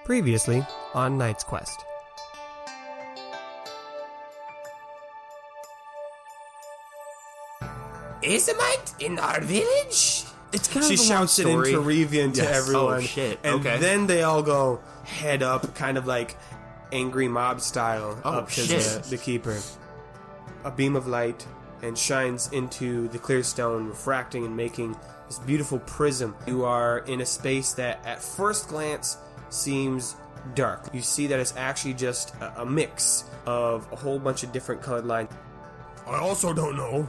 Previously on Knight's Quest. Ismite in our village? It's kind She of a shouts it long in story. Peruvian to everyone. Oh, shit. And Okay. then they all go head up, kind of like angry mob style, up to shit. the keeper. A beam of light and shines into the clear stone, refracting and making this beautiful prism. You are in a space that at first glance seems dark. You see that it's actually just a mix of a whole bunch of different colored lines. I also don't know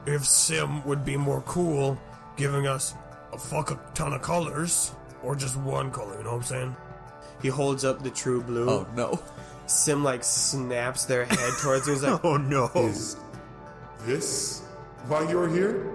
if Sim would be more cool giving us a fuck ton of colors or just one color, you know what I'm saying? He holds up the true blue. Oh no. Sim like snaps their head towards him. He's like, Oh no. Is this why you're here?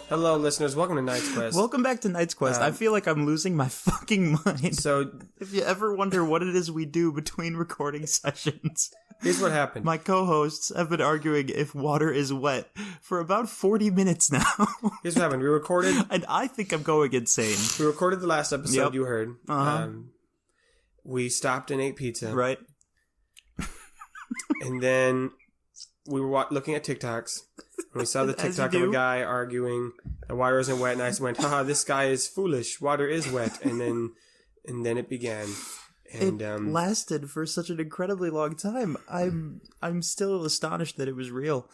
hello, listeners. Welcome to Knight's Quest. Welcome back to Knight's Quest. I feel like I'm losing my fucking mind. So, If you ever wonder what it is we do between recording sessions, here's what happened. my co-hosts have been arguing if water is wet for about 40 minutes now. Here's what happened. We recorded And I think I'm going insane. the last episode Yep. you heard. Uh-huh. We stopped and ate pizza. Right? And then we were looking at TikToks. And we saw the As you TikTok of a do. guy arguing the water isn't wet. And I just went, haha, this guy is foolish. Water is wet. And then it began. And It lasted for such an incredibly long time. I'm still astonished that it was real.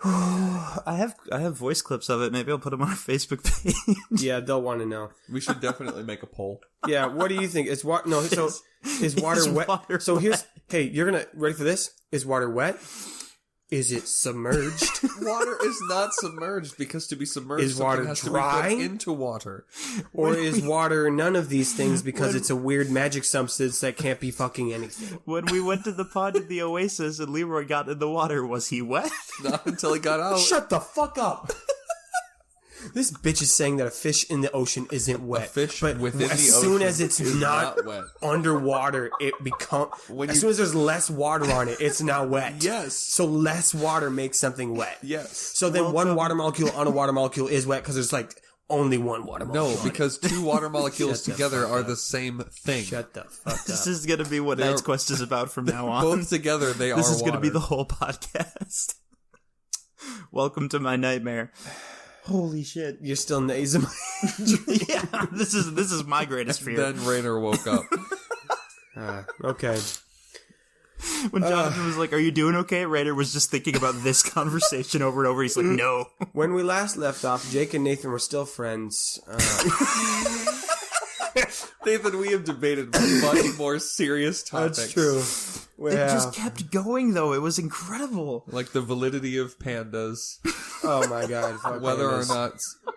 I have voice clips of it. Maybe I'll put them on our Facebook page. yeah, they'll want to know. We should definitely make a poll. Yeah, what do you think? Is water is water is wet? water So here's wet? hey, you're gonna ready for this? Is water wet? Is it submerged? Water is not submerged because to be submerged, Is water something has dry? to be put into water. Or is water none of these things because it's a weird magic substance that can't be fucking anything? When we went to the pond in the Oasis and Leroy got in the water, was he wet? Not until he got out. Shut the fuck up! This bitch is saying that a fish in the ocean isn't wet. fish but within as the soon ocean as it's is not, not wet. underwater, it becomes. When As you- soon as there's less water on it, it's now wet. Yes. So less water makes something wet. Yes. So then one water molecule on a water molecule is wet because there's like only one water molecule. No, because two water molecules Shut the together fuck are up. the same thing. Shut the fuck up. This is going to be what They're- Knight's Quest is about from now on. Both together, they This are is going to be the water. whole podcast. Welcome to my nightmare. Holy shit. You're still nasing. Yeah, this is my greatest fear. Then Rainer woke up. Okay. When Jonathan was like, "Are you doing okay?" Raider was just thinking about this conversation over and over. He's like, "No." When we last left off, Jake and Nathan were still friends. Nathan, we have debated much more serious topics. That's true. It just kept going, though. It was incredible. Like the validity of pandas, Oh my god. fuck whether or pandas. not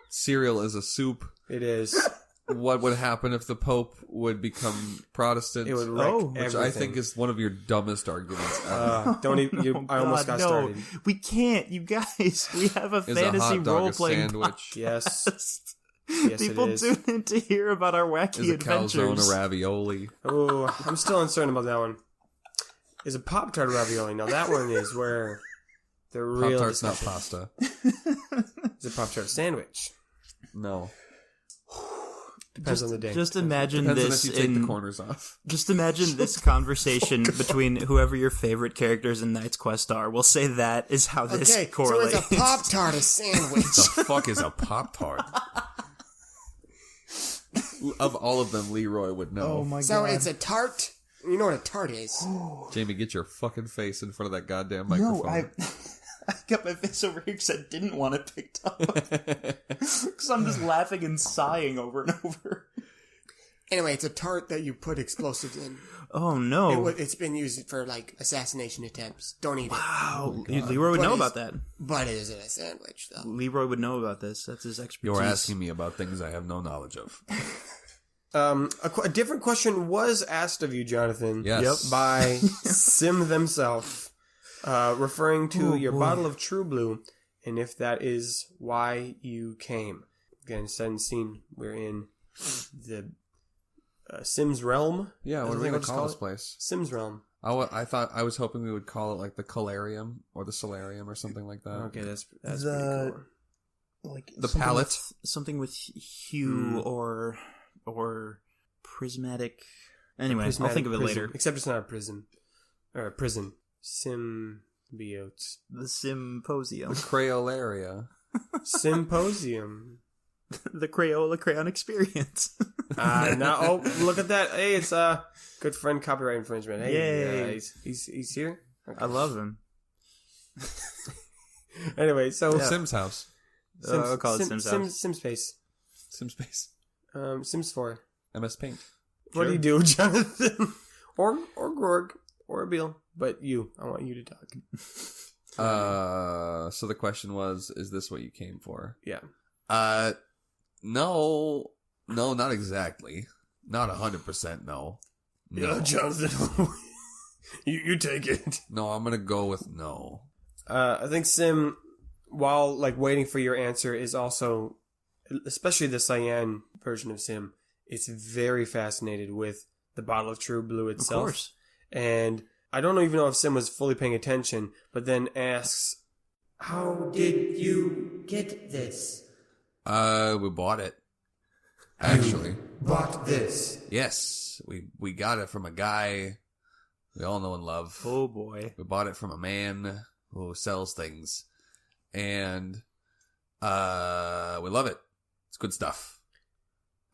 cereal is a soup, It is. what would happen if the Pope would become Protestant, It would wreck Which which I think is one of your dumbest arguments ever. don't even. I almost got no. started. We can't, you guys. We have a Is a fantasy hot dog a role-playing sandwich? Yes. podcast. Yes, People it is. tune in to hear about our wacky Is a calzone adventures. a ravioli? Oh, I'm still uncertain about that one. Is a Pop-Tart ravioli? Now that one is where the real Pop-Tart's not discussion- pasta. Is a Pop-Tart a sandwich? No. Depends on the day. Just imagine Depends on this if you take in the corners off. Just imagine this conversation between whoever your favorite characters in Knight's Quest are. We'll say that is how this correlates. So it's a Pop-Tart, a sandwich. The fuck is a Pop-Tart? Of all of them, Leroy would know. Oh my So god. it's a tart. You know what a tart is. Jamie, get your fucking face in front of that goddamn No, microphone. I got my face over here because I didn't want it picked up. Because I'm just laughing and sighing over and over. Anyway, it's a tart that you put explosives in. Oh no! It's been used for like assassination attempts. Don't eat it. Wow, Leroy would know about that. But it is in a sandwich, though. Leroy would know about this. That's his expertise. You're asking me about things I have no knowledge of. A different question was asked of you, Jonathan. Yes. By Sim themselves, referring to your bottle of True Blue, and if that is why you came. Again, set and scene. We're in the Sim's realm. Yeah, what are we going to call this place? Sim's realm. I was hoping we would call it like the Colarium or the Solarium or something like that. Okay, that's pretty cool. Like the palette, something with hue or prismatic. Anyway, I'll think of it later. Except it's not a prism or a prison. Symbiotes. The Symposium. the Crayola. Symposium. The Crayola Crayon Experience. No, look at that. Hey, it's a good friend copyright infringement. Hey, Yay. He's here. Okay. I love him. Anyway, so Sim's house. I'll call it Sim's house. Simspace. Simspace. Sims 4. MS Paint. What do you do, Jonathan? or Grorg or Abil? But you, I want you to talk. So the question was, is this what you came for? Yeah. No, not exactly. Not 100% no. Yeah, Jonathan. you take it. No, I'm gonna go with no. I think Sim, while like waiting for your answer, is also, especially the cyan version of Sim, it's very fascinated with the bottle of True Blue itself. Of course. And I don't even know if Sim was fully paying attention, but then asks, How did you get this? We bought it. Actually. Bought this. Yes. We got it from a guy we all know and love. Oh boy. We bought it from a man who sells things. And we love it. It's good stuff.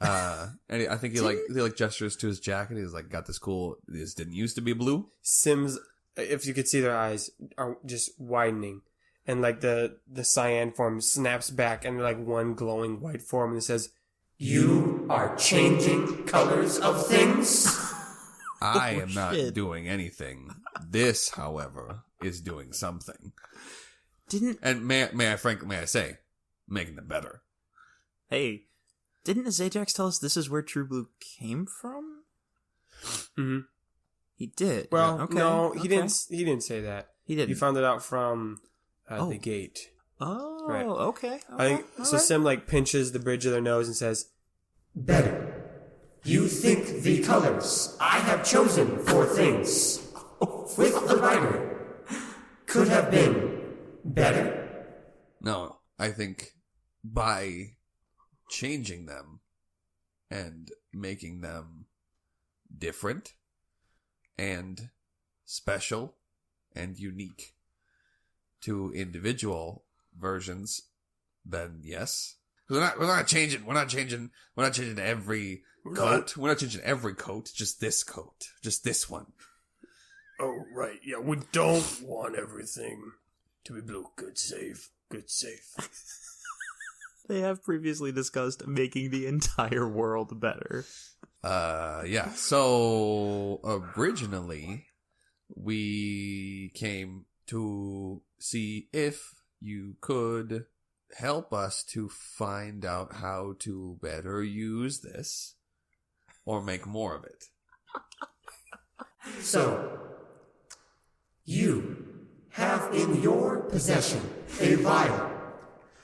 And I think he gestures to his jacket. He's like, got this cool, this didn't used to be blue. Sim's, if you could see their eyes, are just widening. And like the cyan form snaps back and like one glowing white form and it says, You are changing colors of things? I am not shit. doing anything. This, however, is doing something. And may I say, making them better. Hey, didn't Zajax tell us this is where True Blue came from? mm-hmm. He did. Well, Okay, no, okay. he didn't say that. He didn't. He found it out from the gate. Oh, Right. okay. I think so. Alright. Sim like pinches the bridge of their nose and says, Better. You think the colors I have chosen for things with the writer could have been better? No, I think by changing them and making them different and special and unique to individual versions, then yes. We're not changing every coat. We're not changing every coat, just this coat. Just this one. Oh, right. Yeah, we don't want everything to be blue. Good save. Good save. They have previously discussed making the entire world better. Yeah. So originally we came to see if you could help us to find out how to better use this or make more of it. So, you have in your possession a vial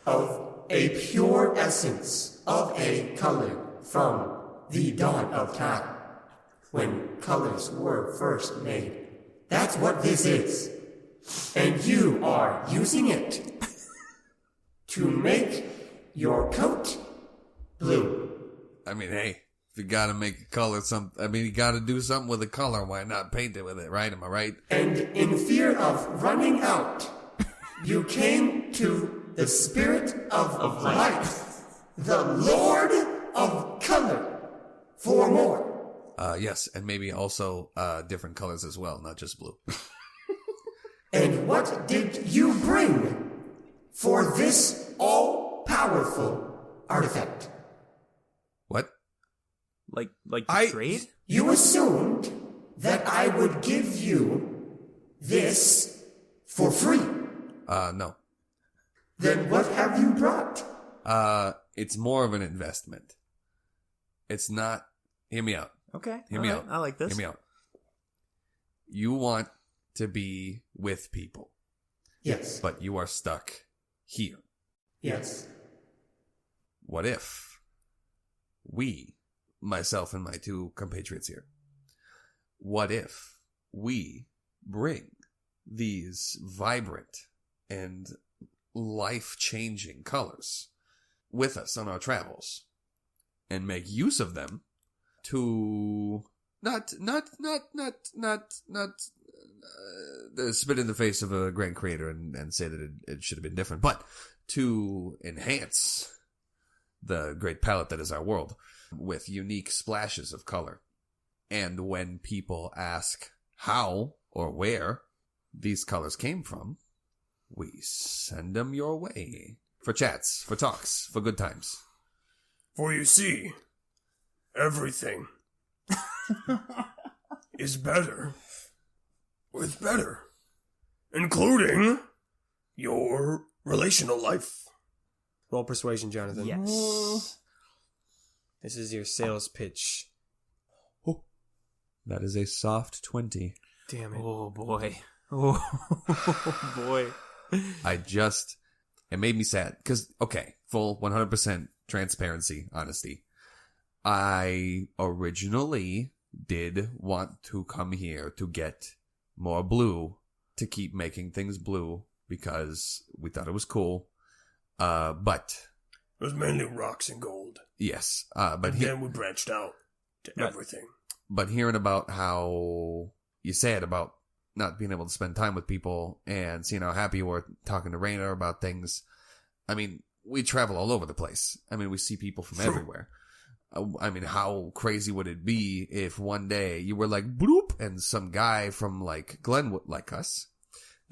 of a pure essence of a color from the dawn of time, when colors were first made. That's what this is. And you are using it to make your coat blue. I mean, hey, if you gotta make a color you gotta do something with a color, why not paint it with it, right? Am I right? And in fear of running out, you came to the spirit of light, the Lord of color, for more. Yes, and maybe also different colors as well, not just blue. And what did you bring for this all-powerful artifact? What? Like Like to trade? You assumed that I would give you this for free. No. Then what have you brought? It's more of an investment. It's not... Hear me out. Okay. Hear me all right, out. I like this. Hear me out. You want to be with people, Yes. but you are stuck here. Yes. What if we, myself and my two compatriots here, what if we bring these vibrant and life-changing colors with us on our travels and make use of them to not spit in the face of a grand creator and say that it should have been different, but to enhance the great palette that is our world with unique splashes of color. And when people ask how or where these colors came from, we send them your way. For chats, for talks, for good times. For you see, everything is better with better, including your relational life. Roll persuasion, Jonathan. Yes. This is your sales pitch. That is a soft 20. Damn it. Oh, boy. Oh, boy. It made me sad. Because, okay, full 100% transparency, honesty. I originally did want to come here to get more blue, to keep making things blue, because we thought it was cool. But... It was mainly rocks and gold. Yes. But then we branched out to everything. But hearing about how you said about not being able to spend time with people and seeing how happy you were talking to Raina about things, I mean, we travel all over the place. I mean, we see people from everywhere. I mean, how crazy would it be if one day you were like, bloop, and some guy from like Glenwood, like us,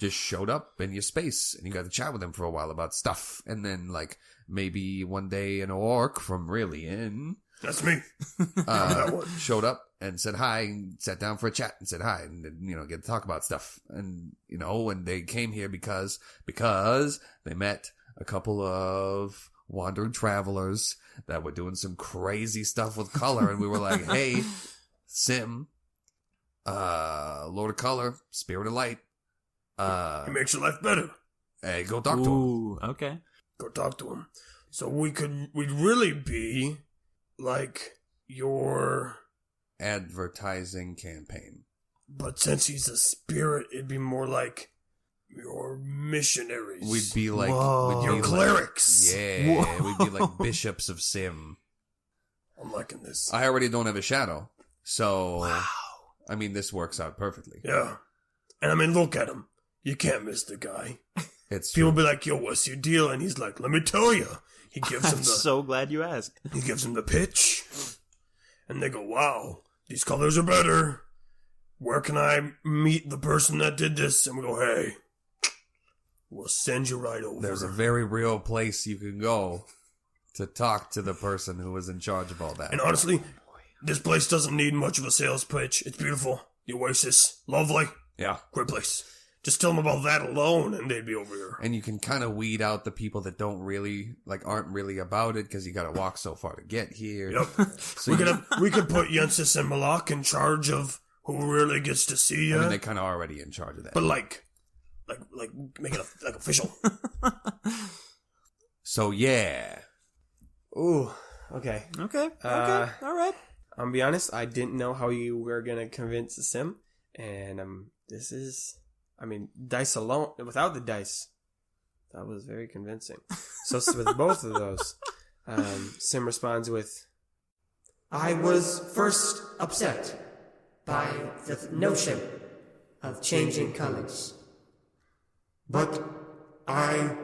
just showed up in your space and you got to chat with him for a while about stuff. And then like maybe one day an orc from Rillian, that's me, showed up and said hi and sat down for a chat and said hi and, you know, get to talk about stuff. And, you know, and they came here because they met a couple of wandering travelers that were doing some crazy stuff with color. And we were like, hey, Sim, Lord of Color, Spirit of Light. It makes your life better. Hey, go talk to him. Okay. Go talk to him. So we'd really be like your advertising campaign. But since he's a spirit, it'd be more like your missionaries. We'd be like your clerics. We'd be like bishops of Sim. I'm liking this. I already don't have a shadow, so I mean, this works out perfectly. Yeah, and I mean, look at him. You can't miss the guy. It's people be like, "Yo, what's your deal?" And he's like, "Let me tell you." He gives I'm him so glad you asked. He gives him the pitch, and they go, "Wow, these colors are better. Where can I meet the person that did this?" And we go, "Hey, we'll send you right over." There's a very real place you can go to talk to the person who was in charge of all that. And honestly, this place doesn't need much of a sales pitch. It's beautiful. The Oasis, lovely. Yeah, great place. Just tell them about that alone, and they'd be over here. And you can kind of weed out the people that don't really, like, aren't really about it because you got to walk so far to get here. Yep. So we could put Yensis and Malak in charge of who really gets to see you. I mean, they're kind of already in charge of that. But like make it like official. So yeah. Ooh. Okay. Okay. All right. I'm gonna be honest. I didn't know how you were gonna convince Sim, and this is. I mean, dice alone, without the dice, that was very convincing. So with both of those, Sim responds with, I was first upset by the notion of changing colors. But I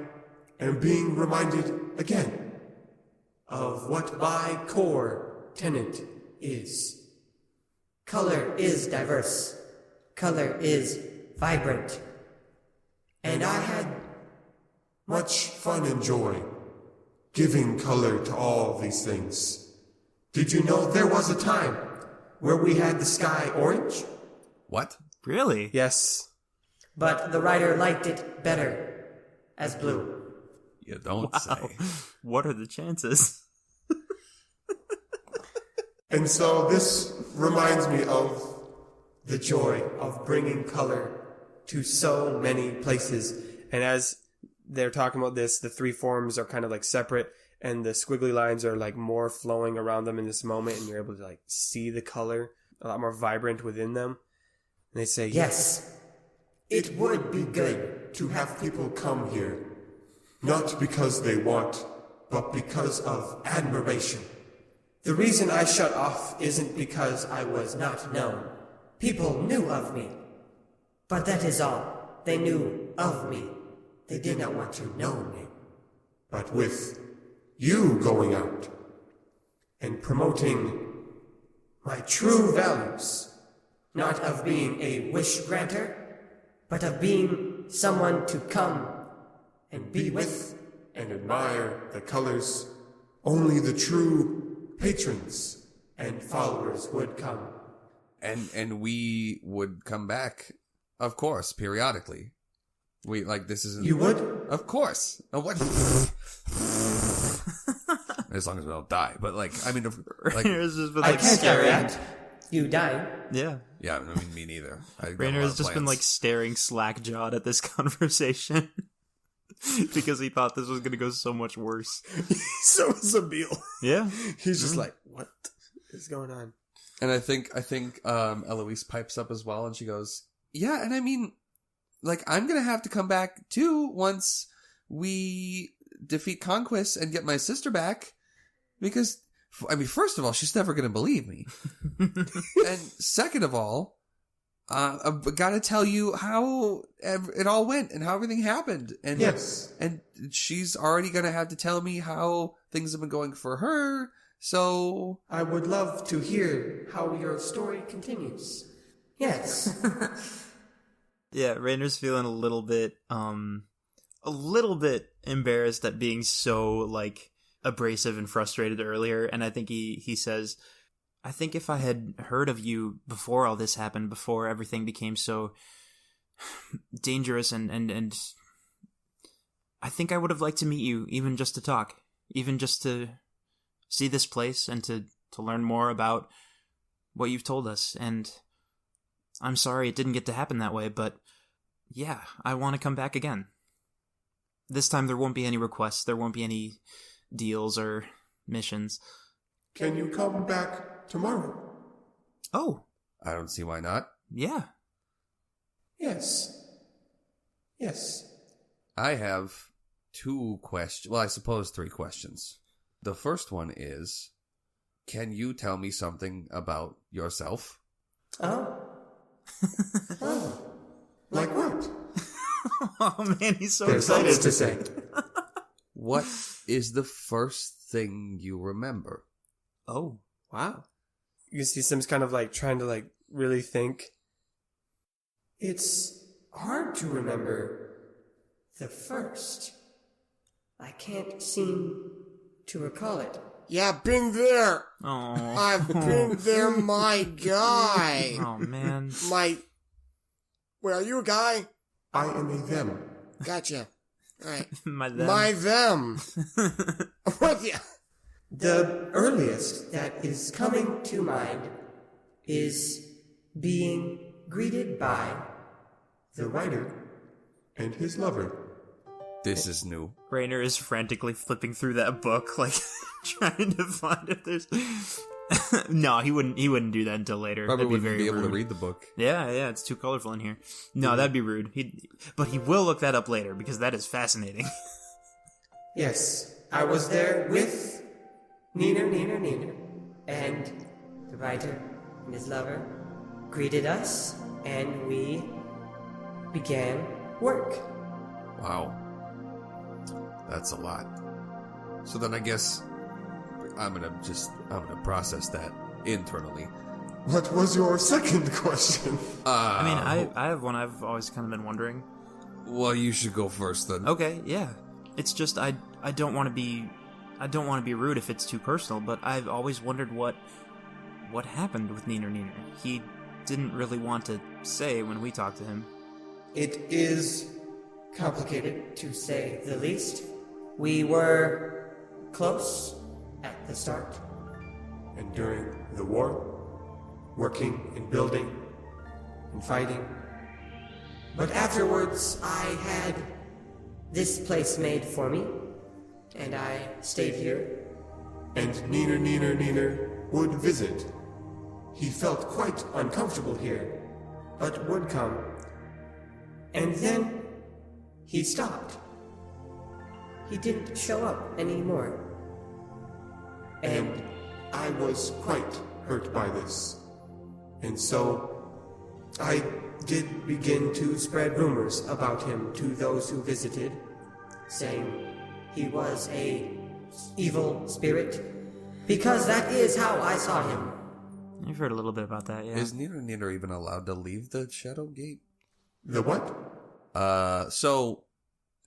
am being reminded again of what my core tenet is. Color is diverse. Color is vibrant. And I had much fun and joy giving color to all these things. Did you know there was a time where we had the sky orange? What? Really? Yes. But the writer liked it better as blue. You don't Wow. say. What are the chances? And so this reminds me of the joy of bringing color To so many places. And as they're talking about this, the three forms are kind of like separate, and the squiggly lines are like more flowing around them in this moment, and you're able to like see the color a lot more vibrant within them. And they say, Yes. It would be good to have people come here, not because they want, but because of admiration. The reason I shut off isn't because I was not known. People knew of me. But that is all. They knew of me. They did not want to know me. But with you going out and promoting my true values, Not of being a wish granter, but of being someone to come and be with and admire the colors, only the true patrons and followers would come. And we would come back, of course, periodically. We, like, this isn't... You would? Of course. Oh, what? As long as we don't die. But, like, I mean, like... Rainer's just been I like can't staring. react. You die. Yeah. Yeah, I mean, me neither. Rainer has just been like staring slack-jawed at this conversation because he thought this was going to go so much worse. so is Emil. Yeah. He's just like, what is going on? And I think Eloise pipes up as well, and she goes, yeah, and I mean, like, I'm going to have to come back, too, once we defeat Conquest and get my sister back, because, I mean, first of all, she's never going to believe me. And second of all, I've got to tell you how it all went and how everything happened. And Yes. And she's already going to have to tell me how things have been going for her. So I would love to hear how your story continues. Yes. Yeah, Rainer's feeling a little bit embarrassed at being so, like, abrasive and frustrated earlier, and I think he says, I think if I had heard of you before all this happened, before everything became so dangerous and I think I would have liked to meet you, even just to talk, even just to see this place and to learn more about what you've told us. And I'm sorry it didn't get to happen that way, but yeah, I want to come back again. This time there won't be any requests, there won't be any deals or missions. Can you come back tomorrow? Oh, I don't see why not. yeah. Yes. Yes. I have two questions. Well, I suppose three questions. The first one is, can you tell me something about yourself? Oh. Oh. Like what? Oh man, he's so There's excited. lots to say. What is the first thing you remember? Oh, wow. You can see Sim's kind of like trying to like really think. It's hard to remember the first. I can't seem to recall it. Yeah, been there. Oh, I've been there, my guy. oh man. My. Wait, are you a guy? I am a them. Gotcha. Alright. My them. What the? The earliest that is coming to mind is being greeted by The writer and his lover. This is new. Rainer is frantically flipping through that book, like trying to find if there's. No, he wouldn't do that until later. Probably That'd be wouldn't very be able rude. to read the book. Yeah, it's too colorful in here. No, that'd be rude. But he will look that up later because that is fascinating. Yes, I was there with Nina, and the writer and his lover greeted us, and we began work. Wow. That's a lot. So then I guess I'm gonna process that internally. What was your second question? I mean, I have one I've always kind of been wondering. Well, you should go first then. Okay, yeah. It's just I don't want to be I don't want to be rude if it's too personal, but I've always wondered what happened with Neener Neener. He didn't really want to say when we talked to him. It is complicated, to say the least. We were close at the start. And during the war, working and building and fighting. But afterwards, I had this place made for me, and I stayed here. And Neener Neener Neener would visit. He felt quite uncomfortable here, But would come. And then he stopped. He didn't show up anymore. and I was quite hurt by this. And so I did begin to spread rumors about him to those who visited, saying he was a evil spirit, because that is how I saw him. You've heard a little bit about that, yeah. Is Neener Neener even allowed to leave the Shadow Gate? the what? So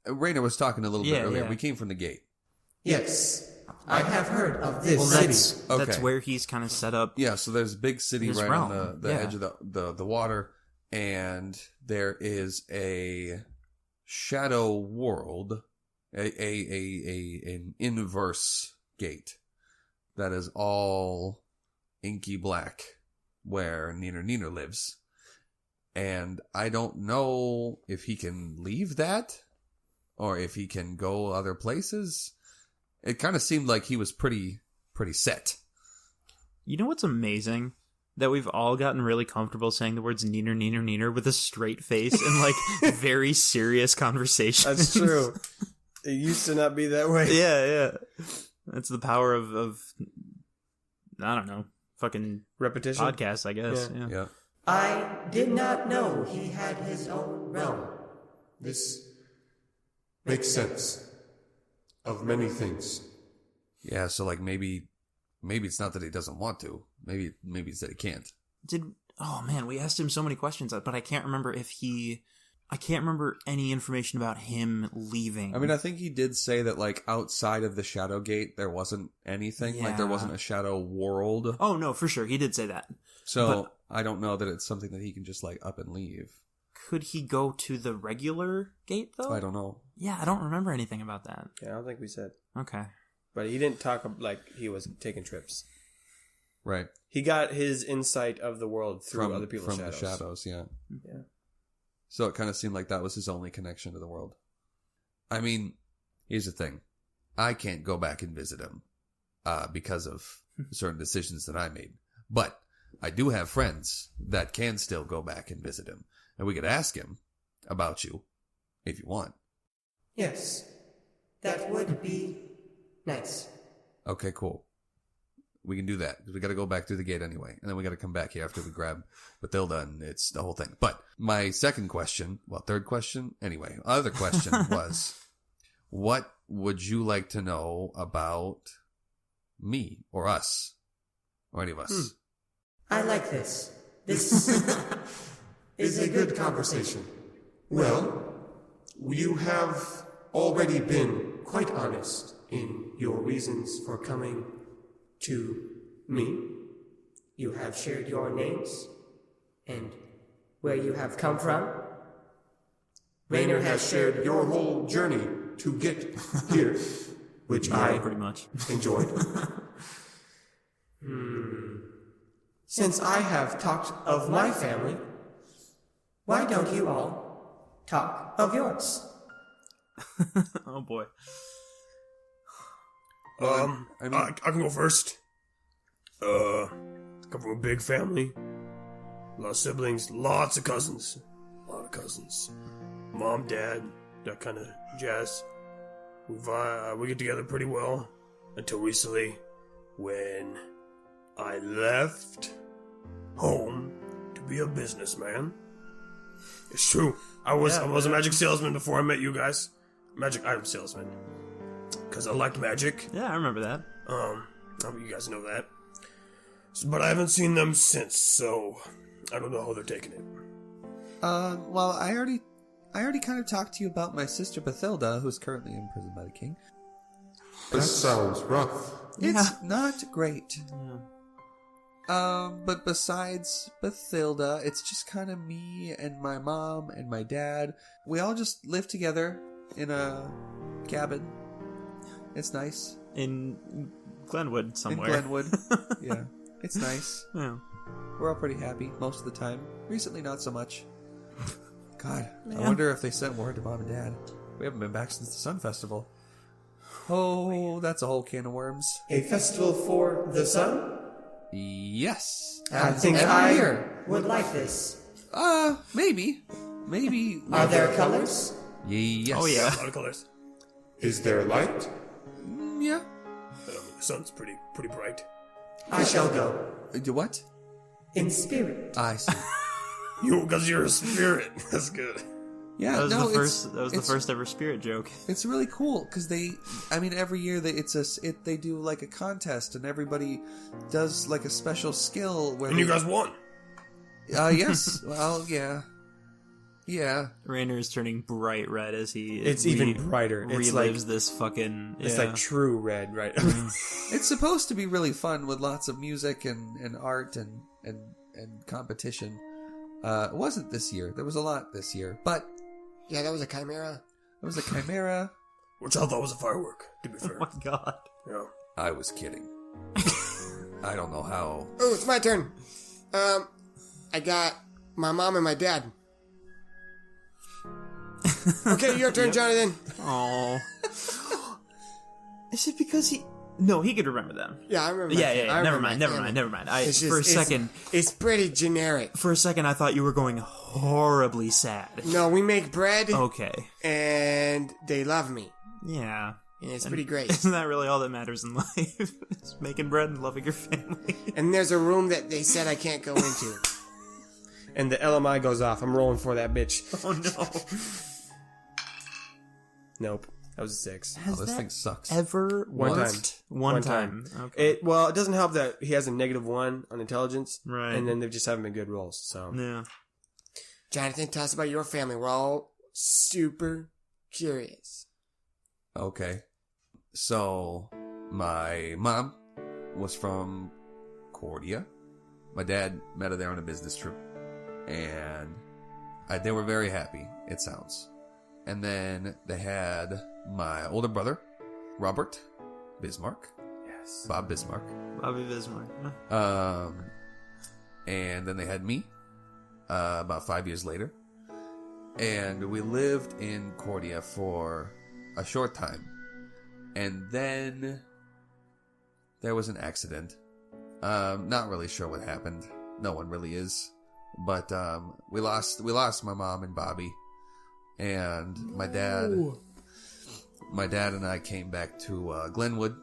Raina was talking a little bit earlier. Yeah. We came from the gate. Yes, I have heard of this Well, city. that's Okay. where he's kind of set up. Yeah, so there's a big city His right realm. on the Yeah. edge of the water, and there is a shadow world, an inverse gate that is all inky black, where Neener Neener lives. And I don't know if he can leave that, or if he can go other places. It kind of seemed like he was pretty set. You know what's amazing? That we've all gotten really comfortable saying the words Neener Neener Neener with a straight face and like very serious conversations. That's true. It used to not be that way. Yeah. That's the power of I don't know, fucking Repetition. podcasts, I guess. Yeah. Yeah. I did not know he had his own realm. This makes sense of many things. Yeah, so like maybe it's not that he doesn't want to. Maybe it's that he can't. Oh man, we asked him so many questions, but I can't remember I can't remember any information about him leaving. I mean, I think he did say that like outside of the Shadow Gate there wasn't anything. Like there Yeah. wasn't a Shadow World. Oh no, for sure, he did say that. So but- I don't know that it's something that he can just like up and leave. Could he go to the regular gate though? I don't know. Yeah, I don't remember anything about that. Yeah, I don't think we said. Okay. But he didn't talk like he was taking trips. Right. He got his insight of the world through other people's from shadows. the shadows, yeah. Yeah. So it kind of seemed like that was his only connection to the world. I mean, here's the thing. I can't go back and visit him because of certain decisions that I made. But I do have friends that can still go back and visit him. And we could ask him about you if you want. Yes, that would be nice. Okay, cool. We can do that. We got to go back through the gate anyway. And then we got to come back here after we grab Bathilda, and it's the whole thing. But my third question? Anyway, other question was, what would you like to know about me or us or any of us? I like this. This Is a good conversation. Well, you have already been quite honest in your reasons for coming to me. You have shared your names and where you have come from. Rainer has shared your whole journey to get here, which I Pretty much. enjoyed. Since I have talked of my family, why don't you all talk of yours? Oh boy. I mean- I can go first. Come from a big family. A lot of siblings, lots of cousins. A lot of cousins. Mom, dad, that kind of jazz. We get together pretty well until recently when I left home to be a businessman. It's true. I was a magic salesman before I met you guys. Magic item salesman. Because I liked magic. Yeah, I remember that. You guys know that. But I haven't seen them since, so I don't know how they're taking it. Well, I already kind of talked to you about my sister Bathilda, who's currently imprisoned by the king. That sounds rough. It's not great. But besides Bathilda, it's just kind of me and my mom and my dad. We all just live together in a cabin. It's nice. In Glenwood somewhere. In Glenwood. Yeah. It's nice. Yeah. We're all pretty happy most of the time. Recently, not so much. God, Yeah. I wonder if they sent word to Mom and Dad. We haven't been back since the Sun Festival. Oh, that's a whole can of worms. A festival for the sun? Yes. I think Every I year. would like this. Maybe. Maybe. Are there colors? Yes. Oh, yeah. A lot of colors. Is there light? Yeah. The sun's pretty bright. I shall go. Do what? In spirit. I see. Because you're a spirit. That's good. Yeah, That was no, the first ever spirit joke. It's really cool because every year they do like a contest and everybody does like a special skill where And you guys won. Yes. Well, yeah. Yeah. Rainer is turning bright red as he It's even brighter. It's relives like this fucking. it's yeah. like true red, right? It's supposed to be really fun with lots of music and art and competition. It wasn't this year. There was a lot this year, but Yeah, that was a chimera. it was a chimera. Which I thought was a firework, to be fair. Oh my god. Yeah. I was kidding. I don't know how. Oh, it's my turn. I got my mom and my dad. Okay, your turn, Jonathan. Oh. Is it because he? No, he could remember them. Yeah, I remember. Yeah, my- yeah. I yeah. remember Never my mind. family. It's just- For a second, it's pretty generic. I thought you were going horribly sad. No, we make bread, Okay. and they love me, Yeah. and it's pretty great. Isn't that really all that matters in life? Is making bread and loving your family. And there's a room that they said I can't go into. And the LMI goes off. I'm rolling for that bitch. Oh no. Nope. That was a 6. Oh, this thing sucks. Ever One time. worked? One time. Okay. It doesn't help that he has a -1 on intelligence, Right. And then they just haven't been good rolls. So Yeah. Jonathan, tell us about your family. We're all super curious. Okay. So, my mom was from Cordia. My dad met her there on a business trip. And they were very happy, it sounds. And then they had my older brother, Robert Bismarck. Yes. Bob Bismarck. Bobby Bismarck. Huh? And then they had me, about 5 years later. And we lived in Cordia for a short time. And then there was an accident. Not really sure what happened. No one really is. But we lost my mom and Bobby. And my dad and I came back to Glenwood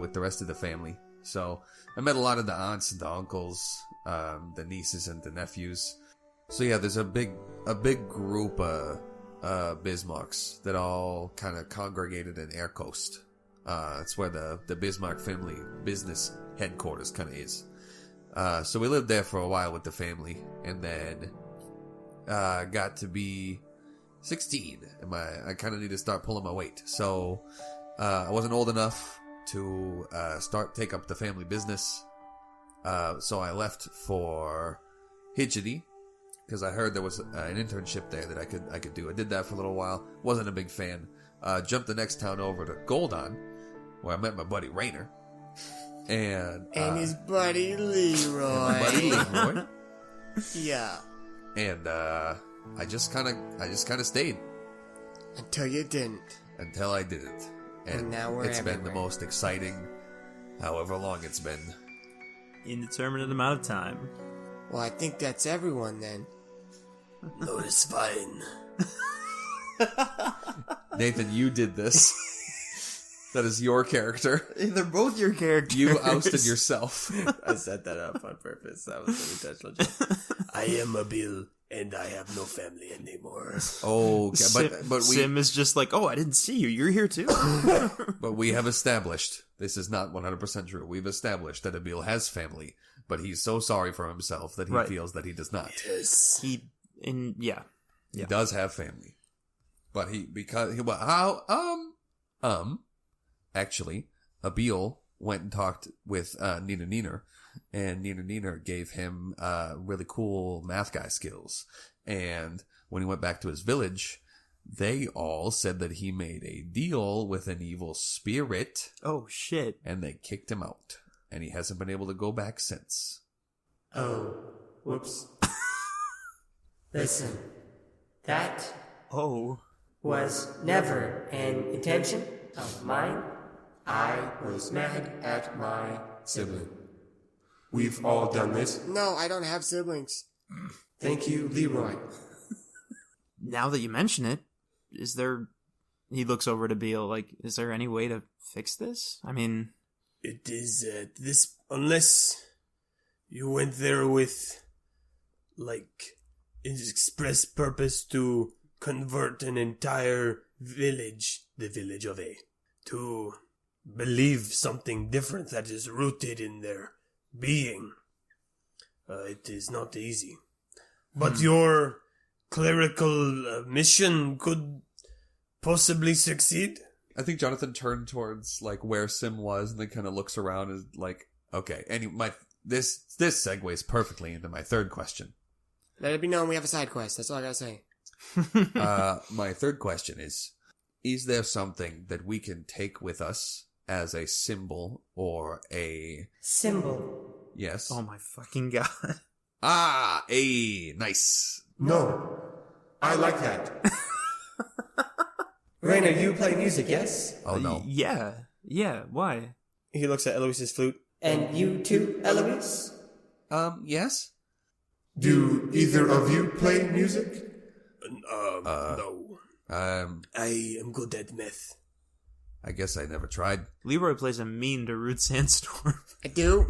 with the rest of the family. So I met a lot of the aunts and the uncles, the nieces and the nephews. So yeah, there's a big group of Bismarcks that all kind of congregated in Air Coast. It's where the Bismarck family business headquarters kind of is. So we lived there for a while with the family, and then got to be 16, and I kind of need to start pulling my weight. So I wasn't old enough to take up the family business. So I left for Hidgety because I heard there was an internship there that I could do. I did that for a little while. Wasn't a big fan. Jumped the next town over to Goldon, where I met my buddy Rainer. And his buddy Leroy. Yeah. And I just kind of stayed Until you didn't. until I didn't. And now we're it's been the everywhere. most exciting, however long it's been. Indeterminate amount of time. Well, I think that's everyone then. No, it's fine. Nathan, you did this. That is your character. They're both your characters. You ousted yourself. I set that up on purpose. That was an intentional joke. I am a Bill, and I have no family anymore. Oh, but Sim is just like, oh, I didn't see you. You're here too. we have established this is not 100% true. We've established that Abil has family, but he's so sorry for himself that he Right. feels that he does not. Yes. He does have family, but Actually, Abiel went and talked with Nina Neener, and Nina Neener gave him really cool math guy skills. And when he went back to his village, they all said that he made a deal with an evil spirit. Oh, shit. And they kicked him out. And he hasn't been able to go back since. Oh, whoops. Listen, that Oh. was never an intention of mine. I was mad at my sibling. We've all done this. No, I don't have siblings. Thank you, Leroy. Now that you mention it, is there... He looks over to Beale, like, is there any way to fix this? I mean... It is this, unless you went there with, like, an express purpose to convert an entire village, the village of A, to believe something different that is rooted in their being. It is not easy. But your clerical mission could possibly succeed. I think Jonathan turned towards like where Sim was and then kind of looks around and is like, okay, this segues perfectly into my third question. Let it be known we have a side quest. That's all I gotta say. My third question is there something that we can take with us as a symbol or a... Symbol. Yes. Oh my fucking god. Nice. No, I like that. Rainer, you play music, yes? Oh no. Yeah, why? He looks at Eloise's flute. And you too, Eloise? Yes? Do either of you play music? No. I am good at math. I guess I never tried. Leroy plays a mean to Root Sandstorm. I do.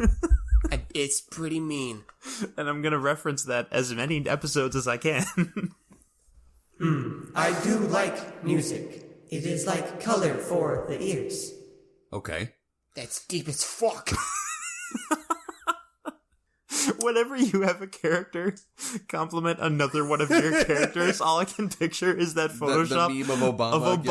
It's pretty mean. And I'm gonna reference that as many episodes as I can. I do like music. It is like color for the ears. Okay. That's deep as fuck. Whenever you have a character compliment another one of your characters, all I can picture is that Photoshop the meme of Obama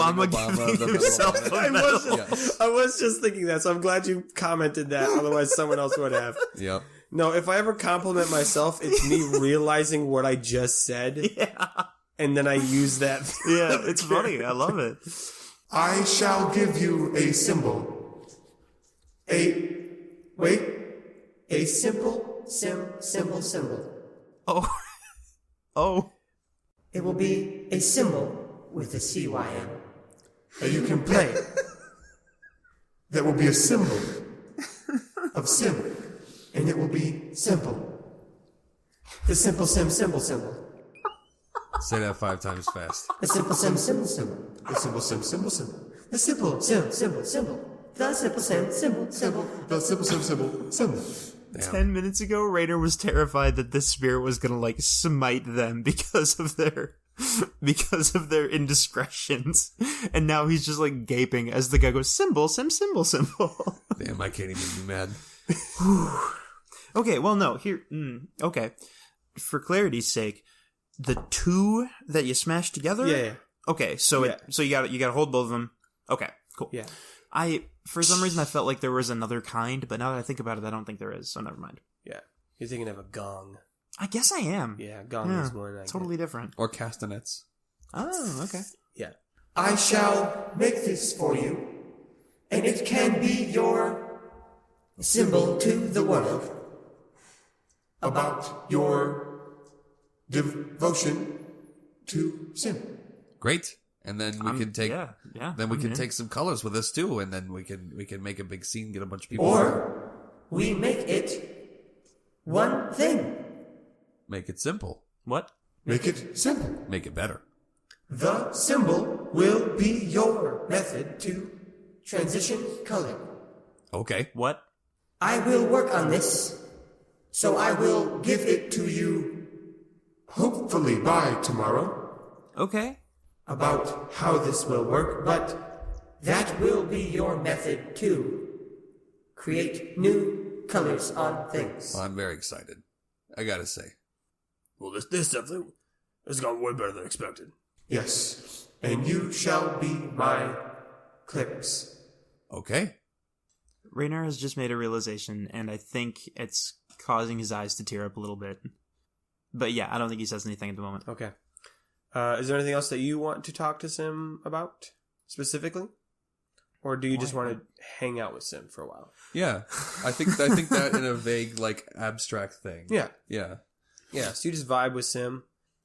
giving himself medal. a medal. Yes. I was just thinking that, so I'm glad you commented that. Otherwise, someone else would have. Yep. No, if I ever compliment myself, it's me realizing what I just said, Yeah, and then I use that. yeah, it's funny. I love it. I shall give you a symbol. A simple symbol. Oh, It will be a symbol with a CYM. And you can play. That will be a symbol of sim. And it will be simple. The simple symbol. Say that 5 times fast. The simple symbol. The simple sim symbol. The simple symbol. The simple symbol. The simple symbol. Damn. 10 minutes ago, Rainer was terrified that this spirit was gonna like smite them because of their indiscretions, and now he's just like gaping as the guy goes symbol. Damn, I can't even be mad. Okay, well, no, here. Okay, for clarity's sake, the two that you smashed together. Yeah. Okay, so Yeah. you got to hold both of them. Okay, cool. Yeah. For some reason, I felt like there was another kind, but now that I think about it, I don't think there is. So never mind. Yeah. You're thinking of a gong. I guess I am. Yeah, gong Yeah, is one. totally different. Or castanets. Oh, okay. Yeah. I shall make this for you. And it can be your symbol to the world. About your devotion to sim. Great. And then we can take Yeah. then we I'm can in. take some colors with us too, and then we can make a big scene, get a bunch of people Or we make it one thing. make it simple. What? Make it simple. Make it better. The symbol will be your method to transition color. Okay. What? I will work on this, so I will give it to you Hopefully by tomorrow. Okay. about how this will work, but that will be your method to create new colors on things. Well, I'm very excited. I gotta say. Well, this definitely has gone way better than expected. Yes. And you shall be my clerics. Okay. Raynor has just made a realization, and I think it's causing his eyes to tear up a little bit. But yeah, I don't think he says anything at the moment. Okay. Is there anything else that you want to talk to Sim about specifically? Or do you just want to hang out with Sim for a while? Yeah. I think that in a vague, like, abstract thing. Yeah. Yeah. Yeah, so you just vibe with Sim.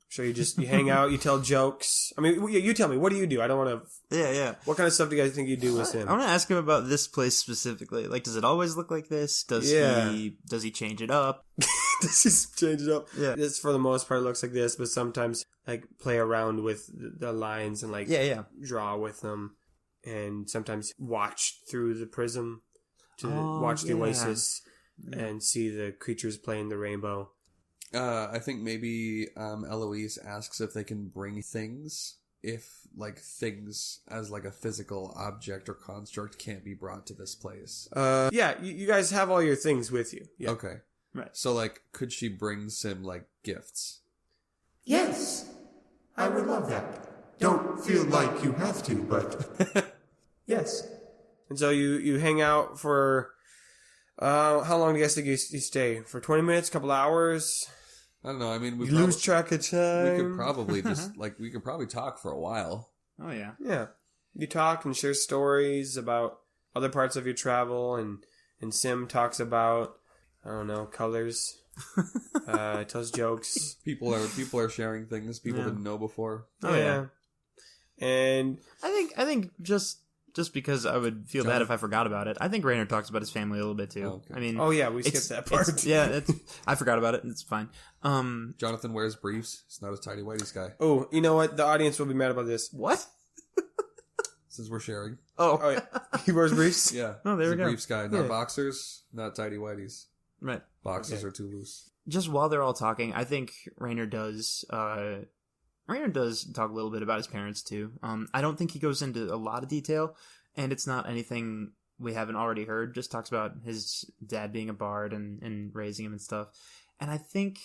Sure, you hang out, you tell jokes. I mean, you tell me, what do you do? I don't want to... Yeah. What kind of stuff do you guys think you do with Sim? I want to ask him about this place specifically. Like, does it always look like this? Does he change it up? Does he change it up? Yeah. This, for the most part, looks like this, but sometimes, like, play around with the lines and, like, draw with them. And sometimes watch through the prism to watch the oasis and see the creatures playing the rainbow. I think maybe Eloise asks if they can bring things, if like things as like a physical object or construct can't be brought to this place. Yeah, you guys have all your things with you. Yeah. Okay. Right. So like, could she bring Sim like gifts? Yes, I would love that. Don't feel like you have to, but yes. And so you hang out for how long do you guys think you stay? For 20 minutes, a couple hours? I don't know. I mean, You lose track of time. we could probably just we could probably talk for a while. Oh, yeah. Yeah. You talk and share stories about other parts of your travel, and Sim talks about, I don't know, colors. Tells jokes. People are sharing things people didn't know before. Oh, yeah. And I think just because I would feel bad if I forgot about it. I think Raynor talks about his family a little bit too. Oh, okay. I mean, we skipped that part. I forgot about it. It's fine. Jonathan wears briefs. He's not a tidy whitey guy. Oh, you know what? The audience will be mad about this. What? Since we're sharing. Oh yeah. He wears briefs? Yeah. Oh, there He's we a go. briefs guy. Not Yeah. boxers, not tidy whiteys. Right. Boxers are too loose. Just while they're all talking, I think Raynor does talk a little bit about his parents too. I don't think he goes into a lot of detail, and it's not anything we haven't already heard. Just talks about his dad being a bard and raising him and stuff. And I think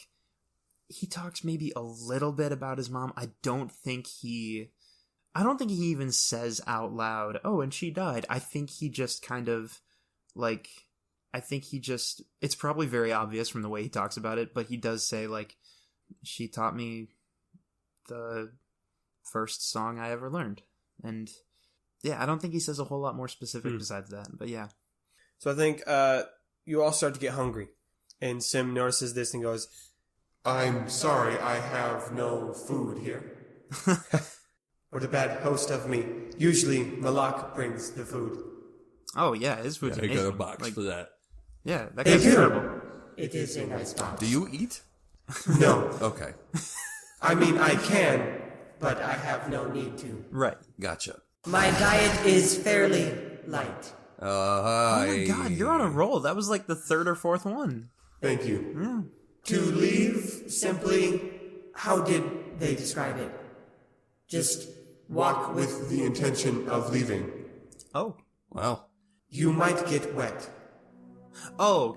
he talks maybe a little bit about his mom. I don't think he even says out loud, "Oh, and she died." I think he just kind of like, it's probably very obvious from the way he talks about it, but he does say like, "She taught me the first song I ever learned." And yeah, I don't think he says a whole lot more specific besides that, but yeah. So I think you all start to get hungry. And Sim notices this and goes, I'm sorry I have no food here. "What a bad host of me. Usually Malak brings the food." Oh yeah, his food's I amazing. got a box for that. Yeah, that guy's terrible. It is a nice box. Do you eat? No. Okay. I mean, I can, but I have no need to. Right. Gotcha. My diet is fairly light. Oh my god, you're on a roll. That was like the third or fourth one. Thank you. To leave, simply, how did they describe it? Just walk with The intention of leaving. Oh. Wow. You might get wet. Oh,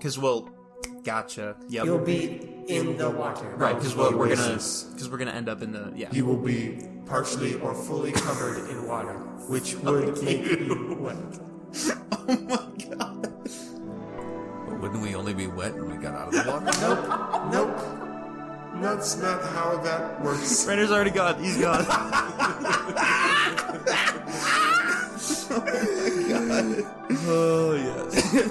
gotcha. Yep. You'll be in the water. Right, because of the we're oasis. gonna end up in the You will be partially or fully covered in water, which would make you wet. Oh my god. But wouldn't we only be wet when we got out of the water? Nope. That's not how that works. Rainer's already gone. He's gone. Oh, yes.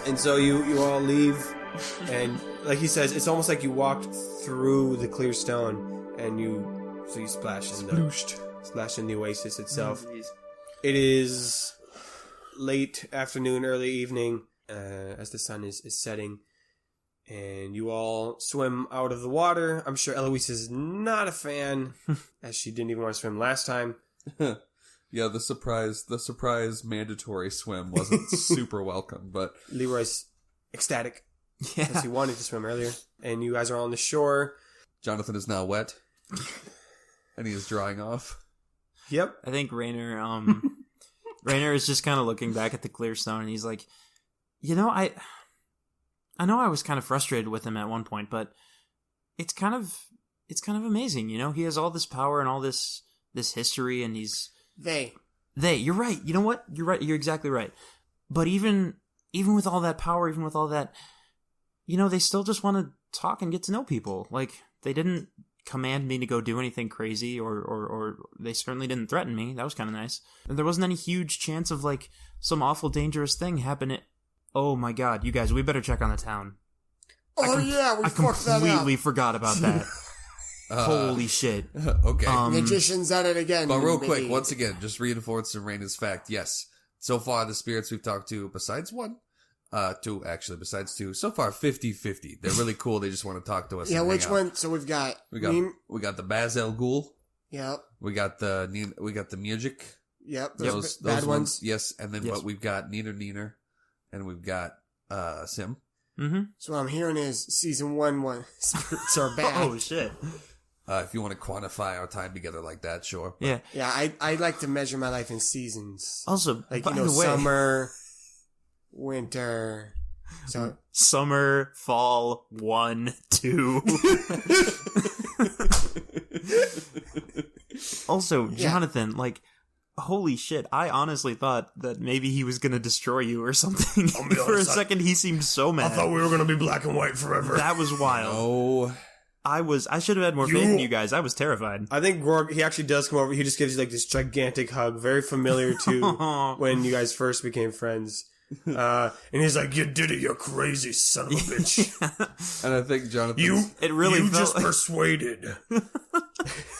And so you all leave, and like he says, it's almost like you walked through the clear stone, and you splash in the oasis itself. It is late afternoon, early evening, as the sun is setting, and you all swim out of the water. I'm sure Eloise is not a fan, as she didn't even want to swim last time. Yeah, the surprise mandatory swim wasn't super welcome, but Leroy's ecstatic, Yeah. as he wanted to swim earlier. And you guys are on the shore. Jonathan is now wet. And he is drying off. Yep. I think Raynor Raynor is just kind of looking back at the clear stone, and he's like, I I know I was kind of frustrated with him at one point, but it's kind of amazing, you know? He has all this power and all this history, and he's... They. You're right. You know what? You're right. You're exactly right. But even with all that power, even with all that, you know, they still just want to talk and get to know people. Like, they didn't command me to go do anything crazy, or they certainly didn't threaten me. That was kind of nice. And there wasn't any huge chance of, like, some awful dangerous thing happening. Oh my god, you guys, we better check on the town. Oh, we fucked that up. I completely forgot about that. Holy shit. Okay. Magician's at it again. But real baby. quick, once again, just reinforcing Raina's fact. Yes, so far the spirits we've talked to, besides two, besides two, so far 50-50. They're really cool. They just want to talk to us. Yeah, and which hang out. one? So we got the Baz El Ghul. Yep. We got the music. Yep. Those bad ones. Yes, and then Yes. but we've got Neener, and we've got Sim. Mm-hmm. So what I'm hearing is season one spirits are bad. Oh shit. If you want to quantify our time together like that, sure. Yeah. Yeah, I like to measure my life in seasons. Also, Like, by you know, the way, summer, winter. So summer, fall, 1, 2. Also, Jonathan, like, holy shit, I honestly thought that maybe he was going to destroy you or something. I'll be For a honest, second, he seemed so I mad. thought we were gonna be black and white forever. That was wild. Oh, I should have had more faith in you guys. I was terrified. I think Grorg, he actually does come over. He just gives you like this gigantic hug, very familiar to when you guys first became friends. And he's like, "You did it, you crazy son of a bitch! and I think Jonathan. It really you felt just persuaded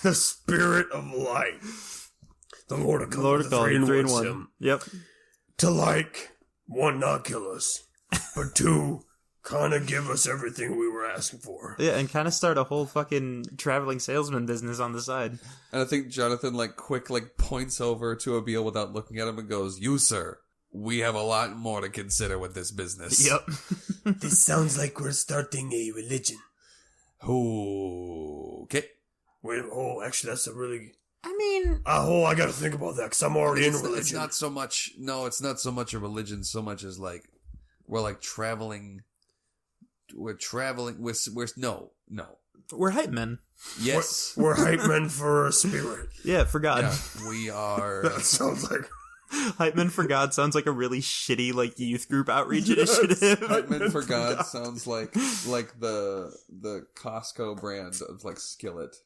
the spirit of light, the Lord of Lord of three and 3 and one 1. Sim, Yep. to like one, not kill us, but two, kind of give us everything we were asking for." Yeah, and kind of start a whole fucking traveling salesman business on the side. And I think Jonathan points over to Abiel without looking at him and goes, "You, sir, we have a lot more to consider with this business." Yep. This sounds like we're starting a religion. Okay. Wait, actually, that's a really... I mean... I gotta think about that, because I'm already in religion. It's not so much... No, it's not so much a religion, so much as, like, we're, like, traveling... We're traveling... No. We're hype men. Yes. We're hype men for a spirit. Yeah, for God. Yeah, we are... That sounds like... Hype Men for God sounds like a really shitty, like, youth group outreach initiative. Hype Men for God sounds like the Costco brand of, like, Skillet.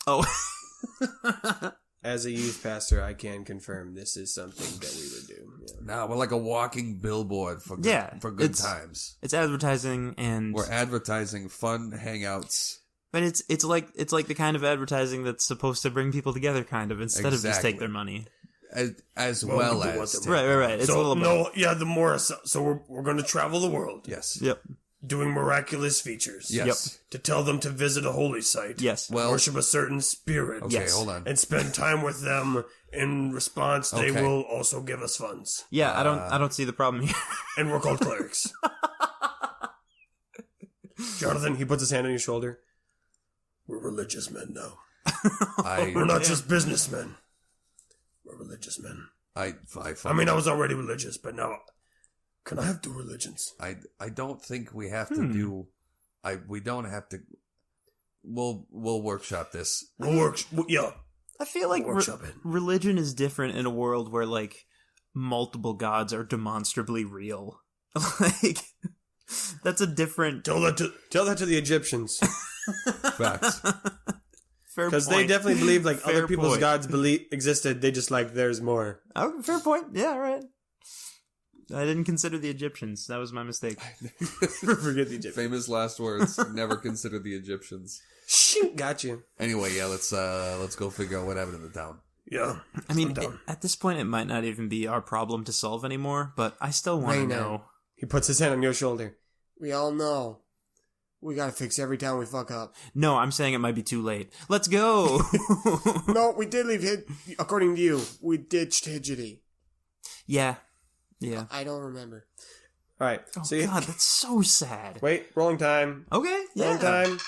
Oh. As a youth pastor, I can confirm this is something that we would do. Yeah. No, we're like a walking billboard for good times. It's advertising, and We're advertising fun hangouts. but it's like the kind of advertising that's supposed to bring people together, kind of, instead of just Exactly. take their money. As Well, well we do want as... them. Right. It's a little bit. the more... So we're going to travel the world. Yes. Yep. Doing miraculous features. Yes. To tell them to visit a holy site. Yes. Well- Worship a certain spirit. Okay, Yes. hold on. And spend time with them. In response, they Okay. will also give us funds. Yeah, I don't see the problem here. And we're called clerics. Jonathan, he puts his hand on your shoulder. We're religious men now. I We're not just businessmen. We're religious men. I I mean, I was already religious, but now... Can I have two religions? I don't think we have to do. We don't have to. We'll workshop this. Yeah. I feel like Workshop it. religion is different in a world where, like, multiple gods are demonstrably real. Like, that's a different... Tell that to the Egyptians. Facts. Fair Because point. they definitely believe like Fair other people's point. gods existed. They just like there's more. Oh, fair point. Yeah, right. I didn't consider the Egyptians. That was my mistake. Forget the Egyptians. Famous last words. Never consider the Egyptians. Got you. Anyway, yeah. Let's go figure out what happened in the town. Yeah. I mean, I'm down. at this point, it might not even be our problem to solve anymore, but I still want to Raina. know. He puts his hand on your shoulder. We all know. We gotta fix every time we fuck up. No, I'm saying it might be too late. Let's go! No, we did leave according to you, we ditched Hidgety. Yeah. I don't remember. All right. Oh, so you, God, that's so sad. wait, rolling time. Okay, Rolling yeah. time.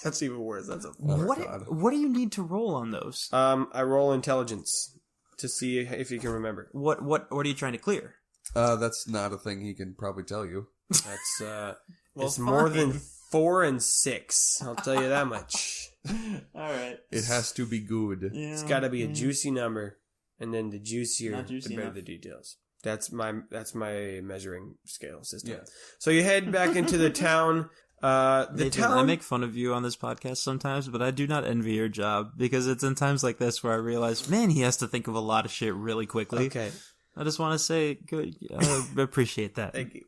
That's even worse. That's a God. What do you need to roll on those? I roll intelligence to see if you can remember. What are you trying to clear? That's not a thing he can probably tell you. That's it's more than 4 and 6. I'll tell you that much. All right. It has to be good. Yeah. It's got to be a juicy number, and then the juicier, Not juicy the better enough. the details. That's my measuring scale system. Yeah. So you head back into the town. Nathan, I make fun of you on this podcast sometimes, but I do not envy your job because it's in times like this where I realize, man, he has to think of a lot of shit really quickly. Okay. I just want to say, good. I appreciate that. Thank you.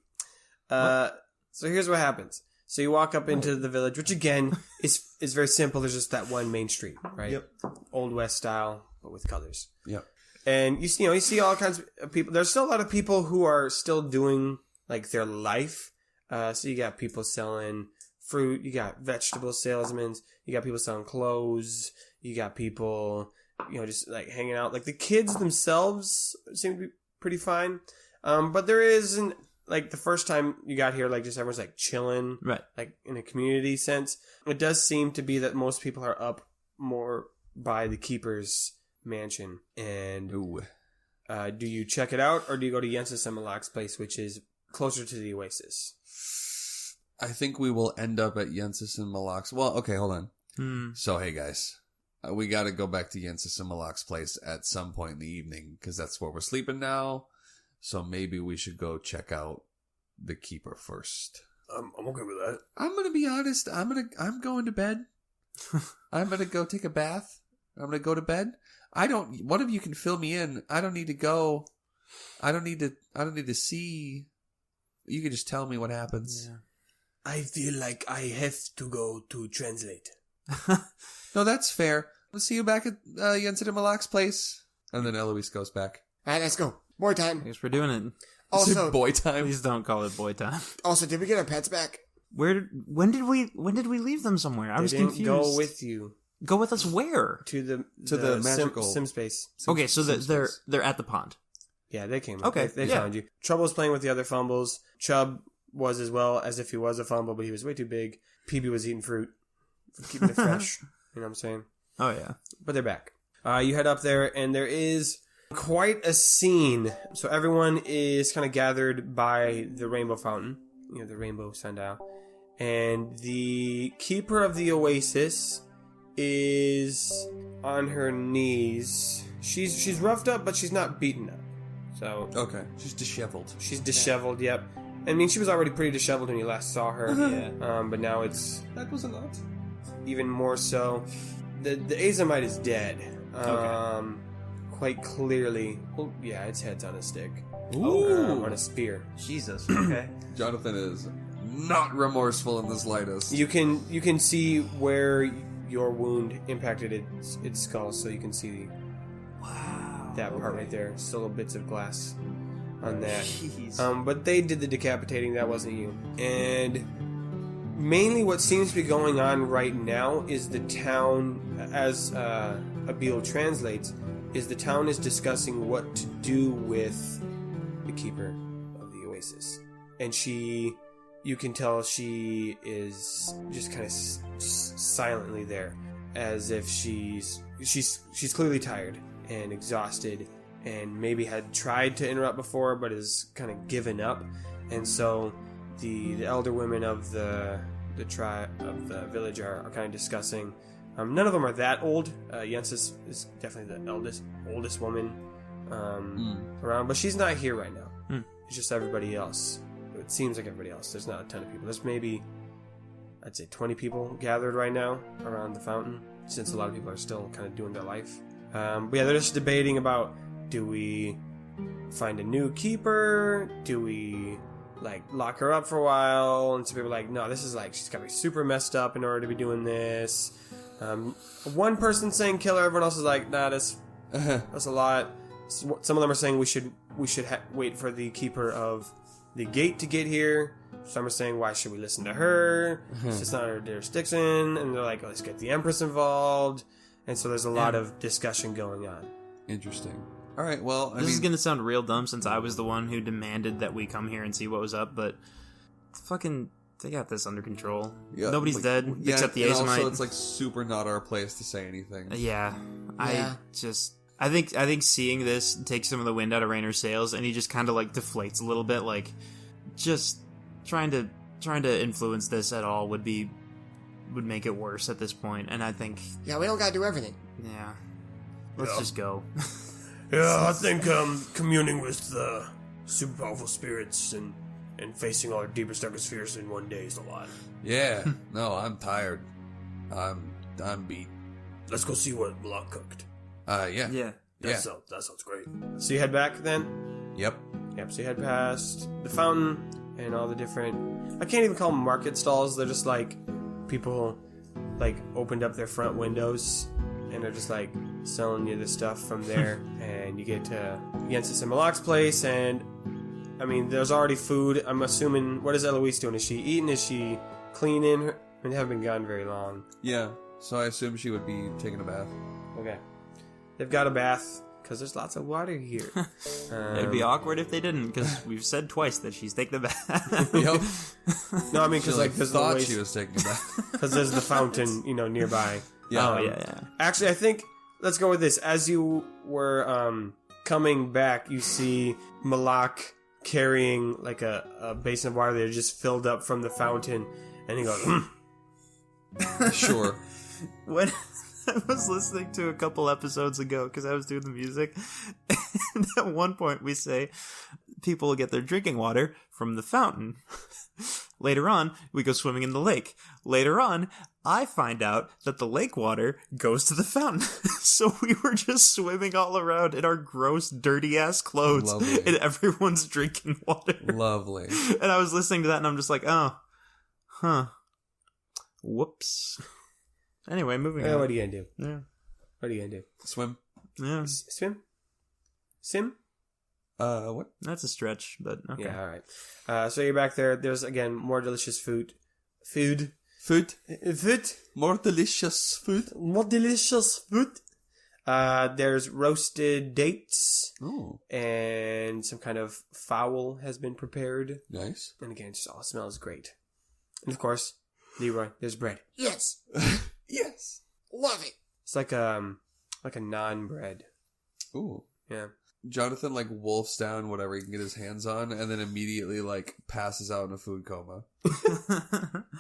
So here's what happens. So you walk up into the village, which again is very simple. There's just that one main street, right? Yep. Old West style, but with colors. Yep. And you see all kinds of people. There's still a lot of people who are still doing like their life. So you got people selling fruit, you got vegetable salesmen, you got people selling clothes, you got people, just like hanging out. Like the kids themselves seem to be pretty fine. But there isn't, like the first time you got here, like just everyone's like chilling, Right. like in a community sense. It does seem to be that most people are up more by the keeper's mansion. And Ooh. do you check it out, or do you go to Yensis and Malak's place, which is closer to the Oasis? I think we will end up at Yensis and Malak's. Well, okay, hold on. So, hey guys, we got to go back to Yensis and Malak's place at some point in the evening because that's where we're sleeping now. So maybe we should go check out the keeper first. I'm okay with that. I'm gonna be honest. I'm going to bed. I'm gonna go take a bath. I'm gonna go to bed. One of you can fill me in. I don't need to go. I don't need to see. You can just tell me what happens. Yeah. I feel like I have to go to translate. No, that's fair. We'll see you back at Jensen and Malak's place. And then Eloise goes back. All right, let's go. Boy I time. guess we're doing it. Is it Also, boy time? Please don't call it boy time. also, did we get our pets back? When did we leave them somewhere? I was They didn't confused. go with you Go with us where? to the magical- sim space. Okay, so they're at the pond. Yeah, they came. Okay, they yeah. found you. Trouble was playing with the other fumbles. Chubb was as well, as if he was a fumble, but he was way too big. PB was eating fruit, keeping it fresh. You know what I'm saying? Oh yeah. But they're back. You head up there, and there is quite a scene. So everyone is kind of gathered by the rainbow fountain, the rainbow sundial, and the keeper of the oasis is on her knees. She's roughed up, but she's not beaten up. So Okay, she's disheveled. she's disheveled. Yep. I mean, she was already pretty disheveled when you last saw her. Yeah. But now it's That was a lot. even more so. The Azamite is dead. Quite clearly. Well, yeah, its head's on a stick. On a spear. Jesus. Okay. Jonathan is not remorseful in the slightest. You can see where your wound impacted its skull, so you can see that part right there. Still little bits of glass on that. Jeez. But they did the decapitating. That wasn't you. And mainly what seems to be going on right now is the town, as Abil translates, is the town is discussing what to do with the keeper of the oasis. And you can tell she is just kind of silently there, as if she's clearly tired and exhausted, and maybe had tried to interrupt before, but is kind of given up. And so the elder women of the tribe of the village are kind of discussing. None of them are that old. Jens is definitely the oldest woman around, but she's not here right now. It's just everybody else. It seems like everybody else. There's not a ton of people. There's maybe, I'd say, 20 people gathered right now around the fountain, since a lot of people are still kind of doing their life. But yeah, they're just debating about, do we find a new keeper? Do we lock her up for a while? And some people are like, no, this is she's got to be super messed up in order to be doing this. One person saying kill her, everyone else is like, nah, that's a lot. Some of them are saying we should wait for the keeper of the gate to get here. Some are saying, why should we listen to her? It's just not our jurisdiction. And they're like, let's get the Empress involved. And so there's a lot of discussion going on. Interesting. All right, well, This is gonna sound real dumb since I was the one who demanded that we come here and see what was up, but fucking, they got this under control. yeah, Nobody's dead except the and Azamite. Also, it's super not our place to say anything. Yeah. Yeah. I think seeing this takes some of the wind out of Rayner's sails, and he just kind of deflates a little bit, just trying to influence this at all would make it worse at this point, and I think Yeah, we don't gotta do everything. yeah. Let's Yeah. just go. Yeah, I think communing with the super powerful spirits and facing our deepest, darkest fears in one day is a lot. Yeah. No, I'm tired. I'm beat. Let's go see what Malak cooked. Yeah. Yeah. Yeah. That sounds great. So you head back then? Yep. Yep, so you head past the fountain and all the different... I can't even call them market stalls. They're just like people like opened up their front windows and they're just like selling you the stuff from there. And you get to Yensis and Malak's place, and I mean, there's already food. I'm assuming... What is Eloise doing? Is she eating? Is she cleaning? I mean, they haven't been gone very long. Yeah. So I assume she would be taking a bath. Okay. They've got a bath, because there's lots of water here. It'd be awkward if they didn't, because we've said twice that she's taking the bath. Yep. No, I mean, She because like there's the thought waste, she was taking a bath. because there's the fountain, nearby. Yeah. Oh, yeah. Actually, I think let's go with this. As you were coming back, you see Malak carrying like a basin of water that just filled up from the fountain, and he goes, Sure. When I was listening to a couple episodes ago, because I was doing the music, and at one point we say people get their drinking water from the fountain. Later on, we go swimming in the lake. Later on, I find out that the lake water goes to the fountain. So we were just swimming all around in our gross, dirty-ass clothes, Lovely. and everyone's drinking water. Lovely. And I was listening to that, and I'm just like, oh, huh. Whoops. Anyway, moving on. what are you gonna do? Yeah. What are you gonna do? Swim. Yeah. Swim? Sim? What? That's a stretch, but okay. Yeah, all right. So you're back there. There's again more delicious food. Food. More delicious food. More delicious food. There's roasted dates. Oh, And some kind of fowl has been prepared. nice. And again, just all smells great. And of course, Leroy, there's bread. Yes. Yes. Love it. It's like a naan bread. Ooh. Yeah. Jonathan like wolfs down whatever he can get his hands on, and then immediately like passes out in a food coma.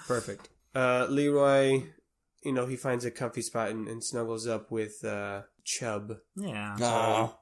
Perfect. Leroy, he finds a comfy spot and snuggles up with Chubb. Yeah. Aw.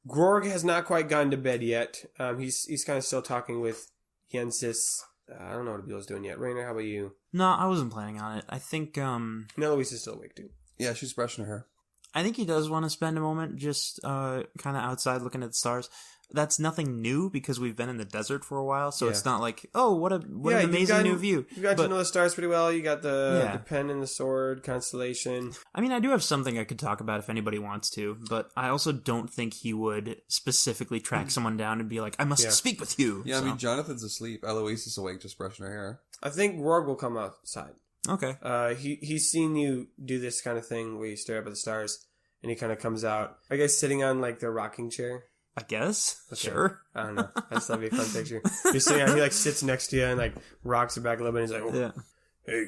Grorg has not quite gone to bed yet. He's kind of still talking with Yensis. I don't know what Abel's doing yet. Rainer, how about you? No, I wasn't planning on it. I think And Eloise is still awake too. Yeah, she's brushing her hair. I think he does want to spend a moment just kind of outside looking at the stars. That's nothing new because we've been in the desert for a while, so Yeah. it's not like, oh, what an you've amazing new view. You got But- to know the stars pretty well. You got the Yeah. pen and the sword constellation. I mean, I do have something I could talk about if anybody wants to, but I also don't think he would specifically track someone down and be like, I must Yeah. speak with you. Yeah, So- I mean Jonathan's asleep. Eloise is awake, just brushing her hair. I think Grorg will come outside. Okay. He's seen you do this kind of thing where you stare up at the stars, and he kind of comes out. Are you guys sitting on like the rocking chair? I guess. Okay. Sure. I don't know. That's that'd be a fun picture. You're sitting on, he like sits next to you and like rocks it back a little bit. And he's like, Yeah. Hey,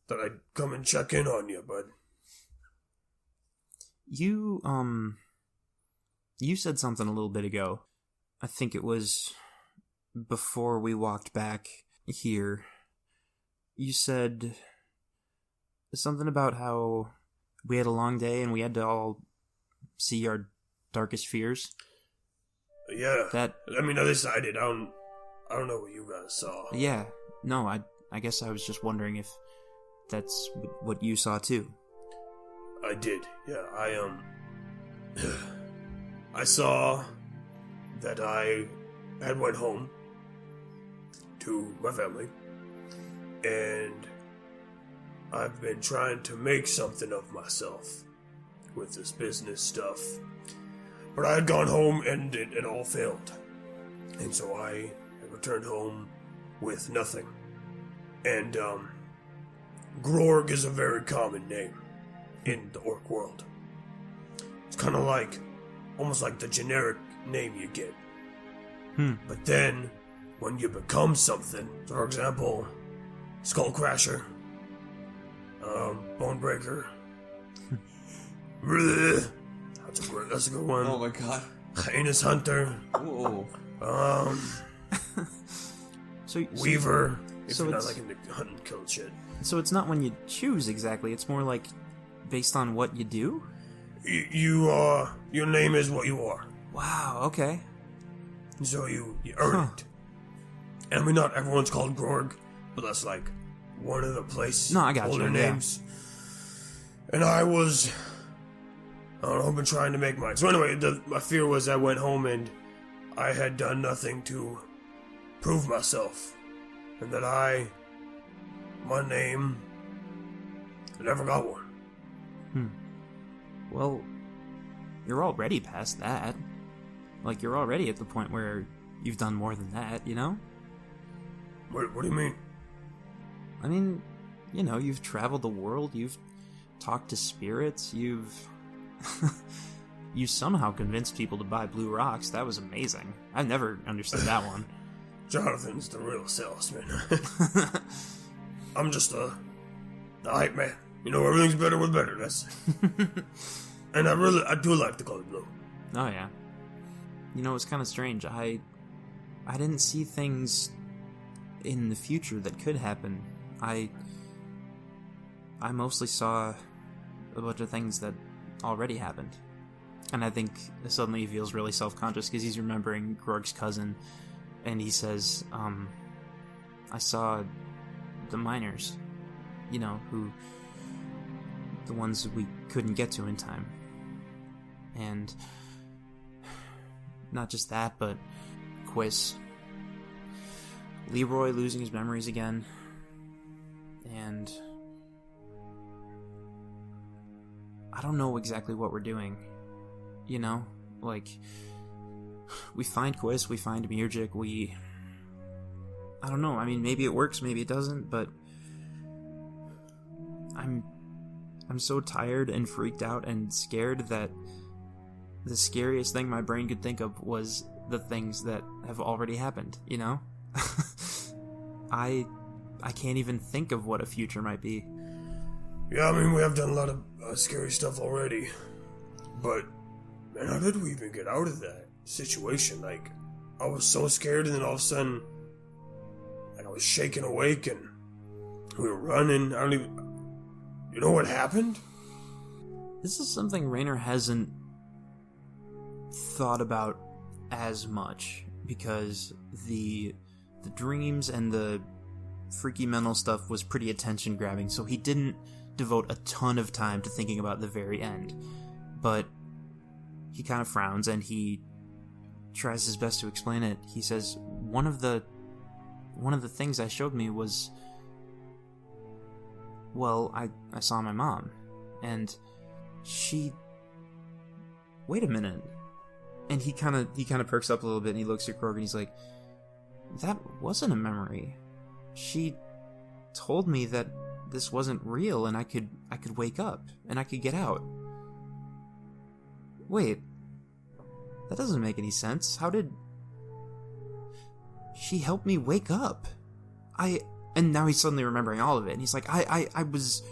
thought I'd come and check in on you, bud. You said something a little bit ago. I think it was before we walked back here. You said something about how we had a long day and we had to all see our darkest fears. Yeah. That, I mean, at least I did. I don't know what you guys saw. yeah. No, I guess I was just wondering if that's what you saw too. I did. Yeah, I saw that I had went home to my family, and I've been trying to make something of myself with this business stuff. But I had gone home and it all failed. And so I returned home with nothing. And, Grorg is a very common name in the orc world. It's kind of like, almost like the generic name you get. But then, when you become something, for example, Skullcrasher, Bonebreaker, that's a good one. Oh my god. Heinous Hunter, Whoa. weaver, if so you're not it's- like into hunting and killing shit. So it's not when you choose exactly. It's more like based on what you do. Your name is what you are. Wow. Okay. So you earn it. And I mean, not everyone's called Grorg, but that's like one of the place No, I got older you, yeah. names. And I was, I don't know, I've been trying to make mine. So anyway, my fear was I went home and I had done nothing to prove myself. And that my name, I never got one. Well, you're already past that. Like, you're already at the point where you've done more than that, you know? What do you mean? I mean, you know, you've traveled the world, you've talked to spirits, you've... you somehow convinced people to buy blue rocks. That was amazing. I never understood that one. Jonathan's the real salesman. I'm just the hype man. You know, everything's better with better. That's and I do like the color blue. Oh, yeah. You know, it's kind of strange. I didn't see things in the future that could happen. I mostly saw a bunch of things that already happened. And I think suddenly he feels really self-conscious because he's remembering Grorg's cousin, and he says, I saw the miners, you know, the ones we couldn't get to in time. And not just that, but Quiz, Leroy losing his memories again, and I don't know exactly what we're doing, you know? Like, we find Quiz, we find Mirjik, I don't know, I mean, maybe it works, maybe it doesn't, but I'm so tired and freaked out and scared that the scariest thing my brain could think of was the things that have already happened, you know? I can't even think of what a future might be. Yeah, I mean, we have done a lot of scary stuff already. But, man, how did we even get out of that situation? Like, I was so scared, and then all of a sudden, like, I was shaking awake, and we were running. I don't even... You know what happened? This is something Raynor hasn't thought about as much, because the dreams and the freaky mental stuff was pretty attention grabbing, so he didn't devote a ton of time to thinking about the very end. But he kind of frowns and he tries his best to explain it. He says, one of the things that showed me was, well, I saw my mom, and she... Wait a minute. And he kind of perks up a little bit, and he looks at Grorg, and he's like, that wasn't a memory. She told me that this wasn't real, and I could wake up, and I could get out. Wait. That doesn't make any sense. How did... She help me wake up? And now he's suddenly remembering all of it, and he's like, I was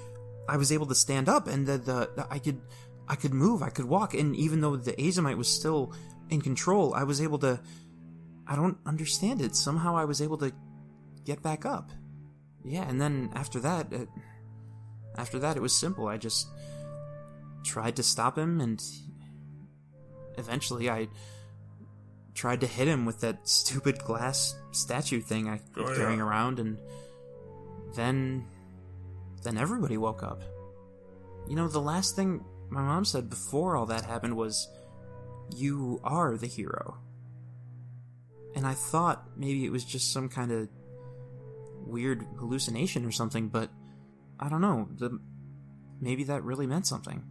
able to stand up, and I could move, I could walk, and even though the Azomite was still in control, I was able to... I don't understand it. Somehow I was able to get back up. Yeah, and then after that it was simple. I just tried to stop him, and eventually I tried to hit him with that stupid glass statue thing I was carrying around, and then everybody woke up. You know, the last thing my mom said before all that happened was, you are the hero. And I thought maybe it was just some kind of weird hallucination or something, but I don't know. Maybe that really meant something.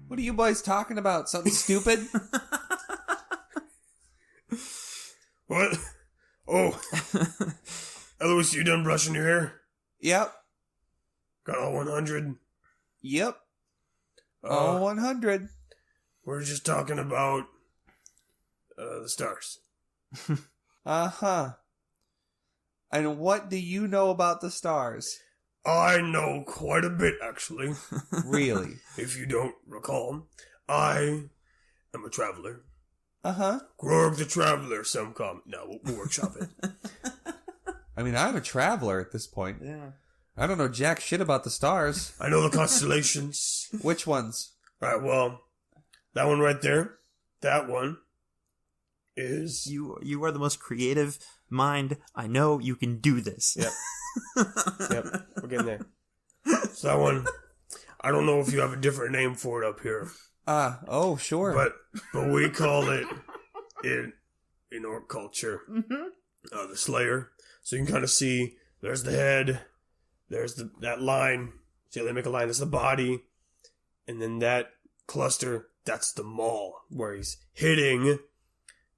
What are you boys talking about? Something stupid? What? Oh. Eloise, you done brushing your hair? Yep. Got all 100? Yep. All 100. We're just talking about the stars. Uh-huh. And what do you know about the stars? I know quite a bit, actually. Really? If you don't recall, I am a traveler. Uh-huh. Grorg the Traveler, some come. No, we'll workshop it. I mean, I'm a traveler at this point. Yeah. I don't know jack shit about the stars. I know the constellations. Which ones? Right, well, that one right there, that one is... You are the most creative mind I know. You can do this. Yep. Yep. We're getting there. So that one, I don't know if you have a different name for it up here, Oh, sure. but we call it in orc culture the Slayer. So you can kind of see there's the head, there's that line. See how they make a line? That's the body, and then that cluster, that's the maul where he's hitting.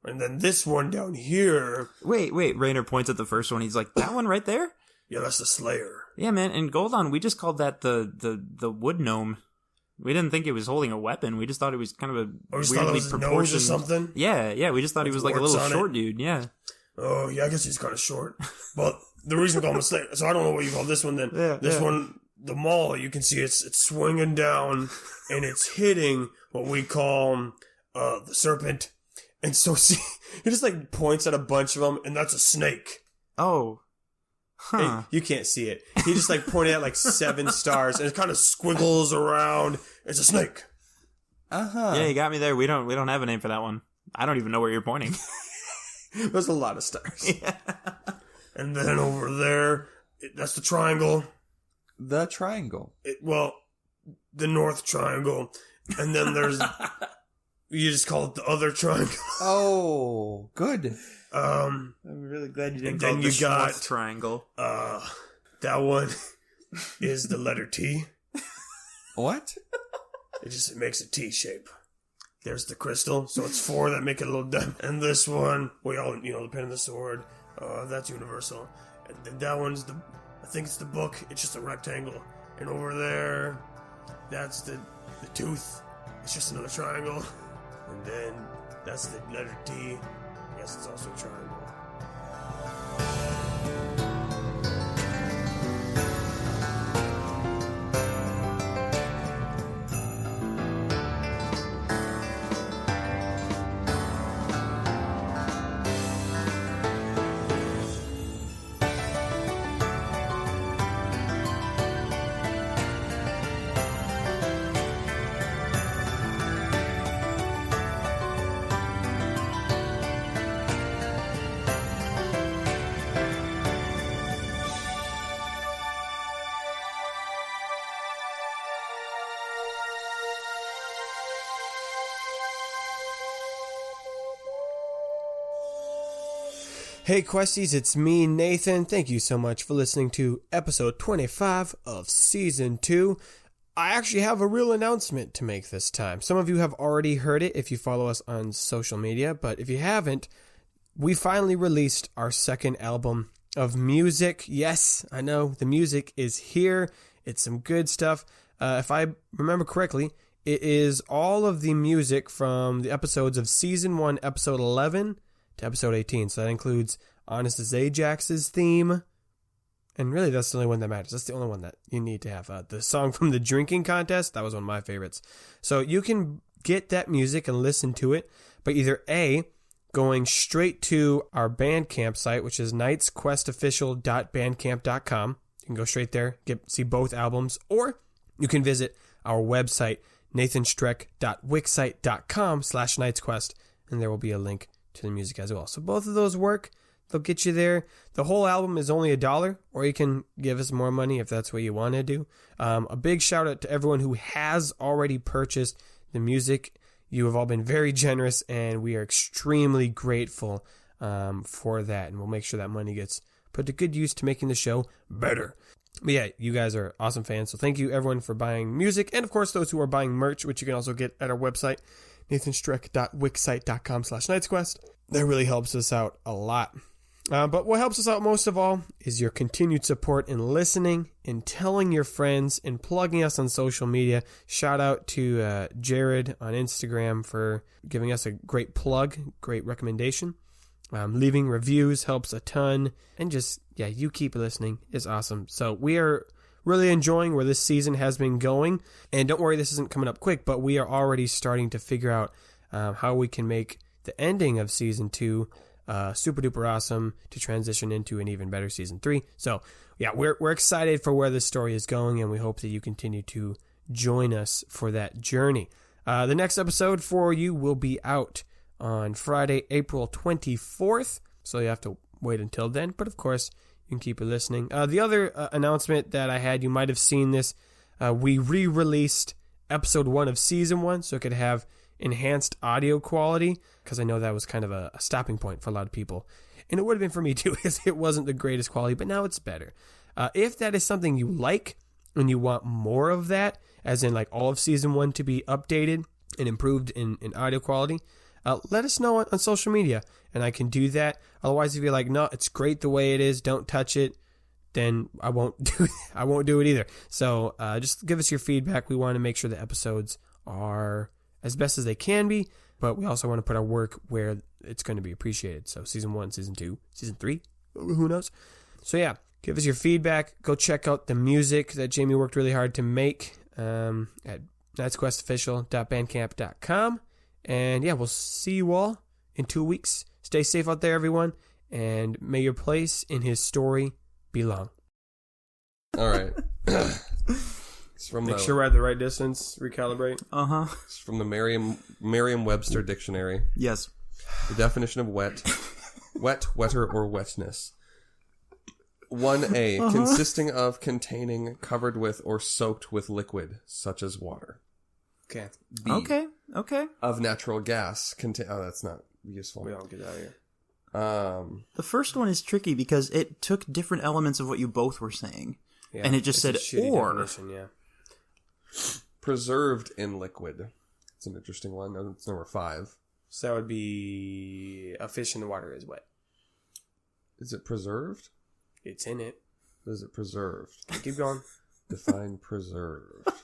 And then this one down here, Wait. Rainer points at the first one. He's like, that one right there? yeah, that's the Slayer. Yeah, man. In Goldon, we just called that the wood gnome. We didn't think it was holding a weapon. We just thought it was kind of a I just thought it weirdly was his nose or proportioned. something. Yeah. We just thought he was like a Warts little on it. short dude. Yeah. Oh, yeah, I guess he's kind of short. But the reason we call him a Slayer, so I don't know what you call this one then. Yeah, This yeah. one, the maul, you can see it's swinging down and it's hitting what we call the serpent. And so see, he just like points at a bunch of them, and that's a snake. Oh. Huh. Hey, you can't see it. He just like pointed at like 7 stars, and it kind of squiggles around. It's a snake. Uh-huh. Yeah, you got me there. We don't have a name for that one. I don't even know where you're pointing. There's a lot of stars. And then over there, that's the triangle. The triangle. Well, the north triangle. And then there's, you just call it the other triangle. Oh, good. I'm really glad you didn't And call then it the you got- Schwartz triangle. That one is the letter T. What? It makes a T shape. There's the crystal, so it's 4 that make it a little diamond. And this one, we all, the pen and the sword, that's universal. And then that one's I think it's the book, it's just a rectangle. And over there, that's the tooth, it's just another triangle. And then that's the letter T, yes, it's also a triangle. Hey Questies, it's me, Nathan. Thank you so much for listening to episode 25 of season 2. I actually have a real announcement to make this time. Some of you have already heard it if you follow us on social media, but if you haven't, we finally released our second album of music. Yes, I know, the music is here. It's some good stuff. If I remember correctly, it is all of the music from the episodes of season 1, episode 11 to episode 18. So that includes Honest as Ajax's theme. And really, that's the only one that matters. That's the only one that you need to have. The song from the drinking contest, that was one of my favorites. So you can get that music and listen to it by either A, going straight to our Bandcamp site, which is knightsquestofficial.bandcamp.com. You can go straight there, see both albums. Or you can visit our website, nathanstreck.wixsite.com/knightsquest, and there will be a link to the music as well. So both of those work. They'll get you there. The whole album is only $1, or you can give us more money if that's what you want to do. A big shout out to everyone who has already purchased the music. You have all been very generous, and we are extremely grateful for that. And we'll make sure that money gets put to good use to making the show better. But yeah, you guys are awesome fans. So thank you everyone for buying music. And of course, those who are buying merch, which you can also get at our website, nathanstreck.wixsite.com/knightsquest. That really helps us out a lot. But what helps us out most of all is your continued support in listening, in telling your friends, in plugging us on social media. Shout out to Jared on Instagram for giving us a great plug, great recommendation. Leaving reviews helps a ton. And just, you keep listening. It's awesome. So we are really enjoying where this season has been going. And don't worry, this isn't coming up quick, but we are already starting to figure out how we can make the ending of season 2 super duper awesome to transition into an even better season 3. So yeah, we're excited for where this story is going, and we hope that you continue to join us for that journey. The next episode for you will be out on Friday, April 24th, so you have to wait until then, but of course you can keep listening. The other announcement that I had, you might have seen this, we re-released episode 1 of season 1 so it could have enhanced audio quality, because I know that was kind of a stopping point for a lot of people, and it would have been for me too, because it wasn't the greatest quality, but now it's better. If that is something you like and you want more of that, as in like all of season 1 to be updated and improved in audio quality, let us know on social media and I can do that. Otherwise, if you're like, no, it's great the way it is, don't touch it, then I won't do it either. So just give us your feedback. We want to make sure the episodes are as best as they can be, but we also want to put our work where it's going to be appreciated. So season 1, season 2, season 3, who knows? So yeah, give us your feedback. Go check out the music that Jamie worked really hard to make at knightsquestofficial.bandcamp.com. And yeah, we'll see you all in 2 weeks. Stay safe out there, everyone, and may your place in his story be long. All right. It's from Make sure we're at the right distance. Recalibrate. It's from the Merriam-Webster dictionary. Yes. The definition of wet: wet, wetter, or wetness. 1A, consisting of, containing, covered with, or soaked with liquid, such as water. Okay. B, Okay. of natural gas. Oh, that's not useful. We don't get out of here. The first one is tricky because it took different elements of what you both were saying. Yeah, and it just said or. Yeah. Preserved in liquid. It's an interesting one. It's number 5. So that would be a fish in the water is wet. Is it preserved? It's in it. Is it preserved? Keep going. Define preserved.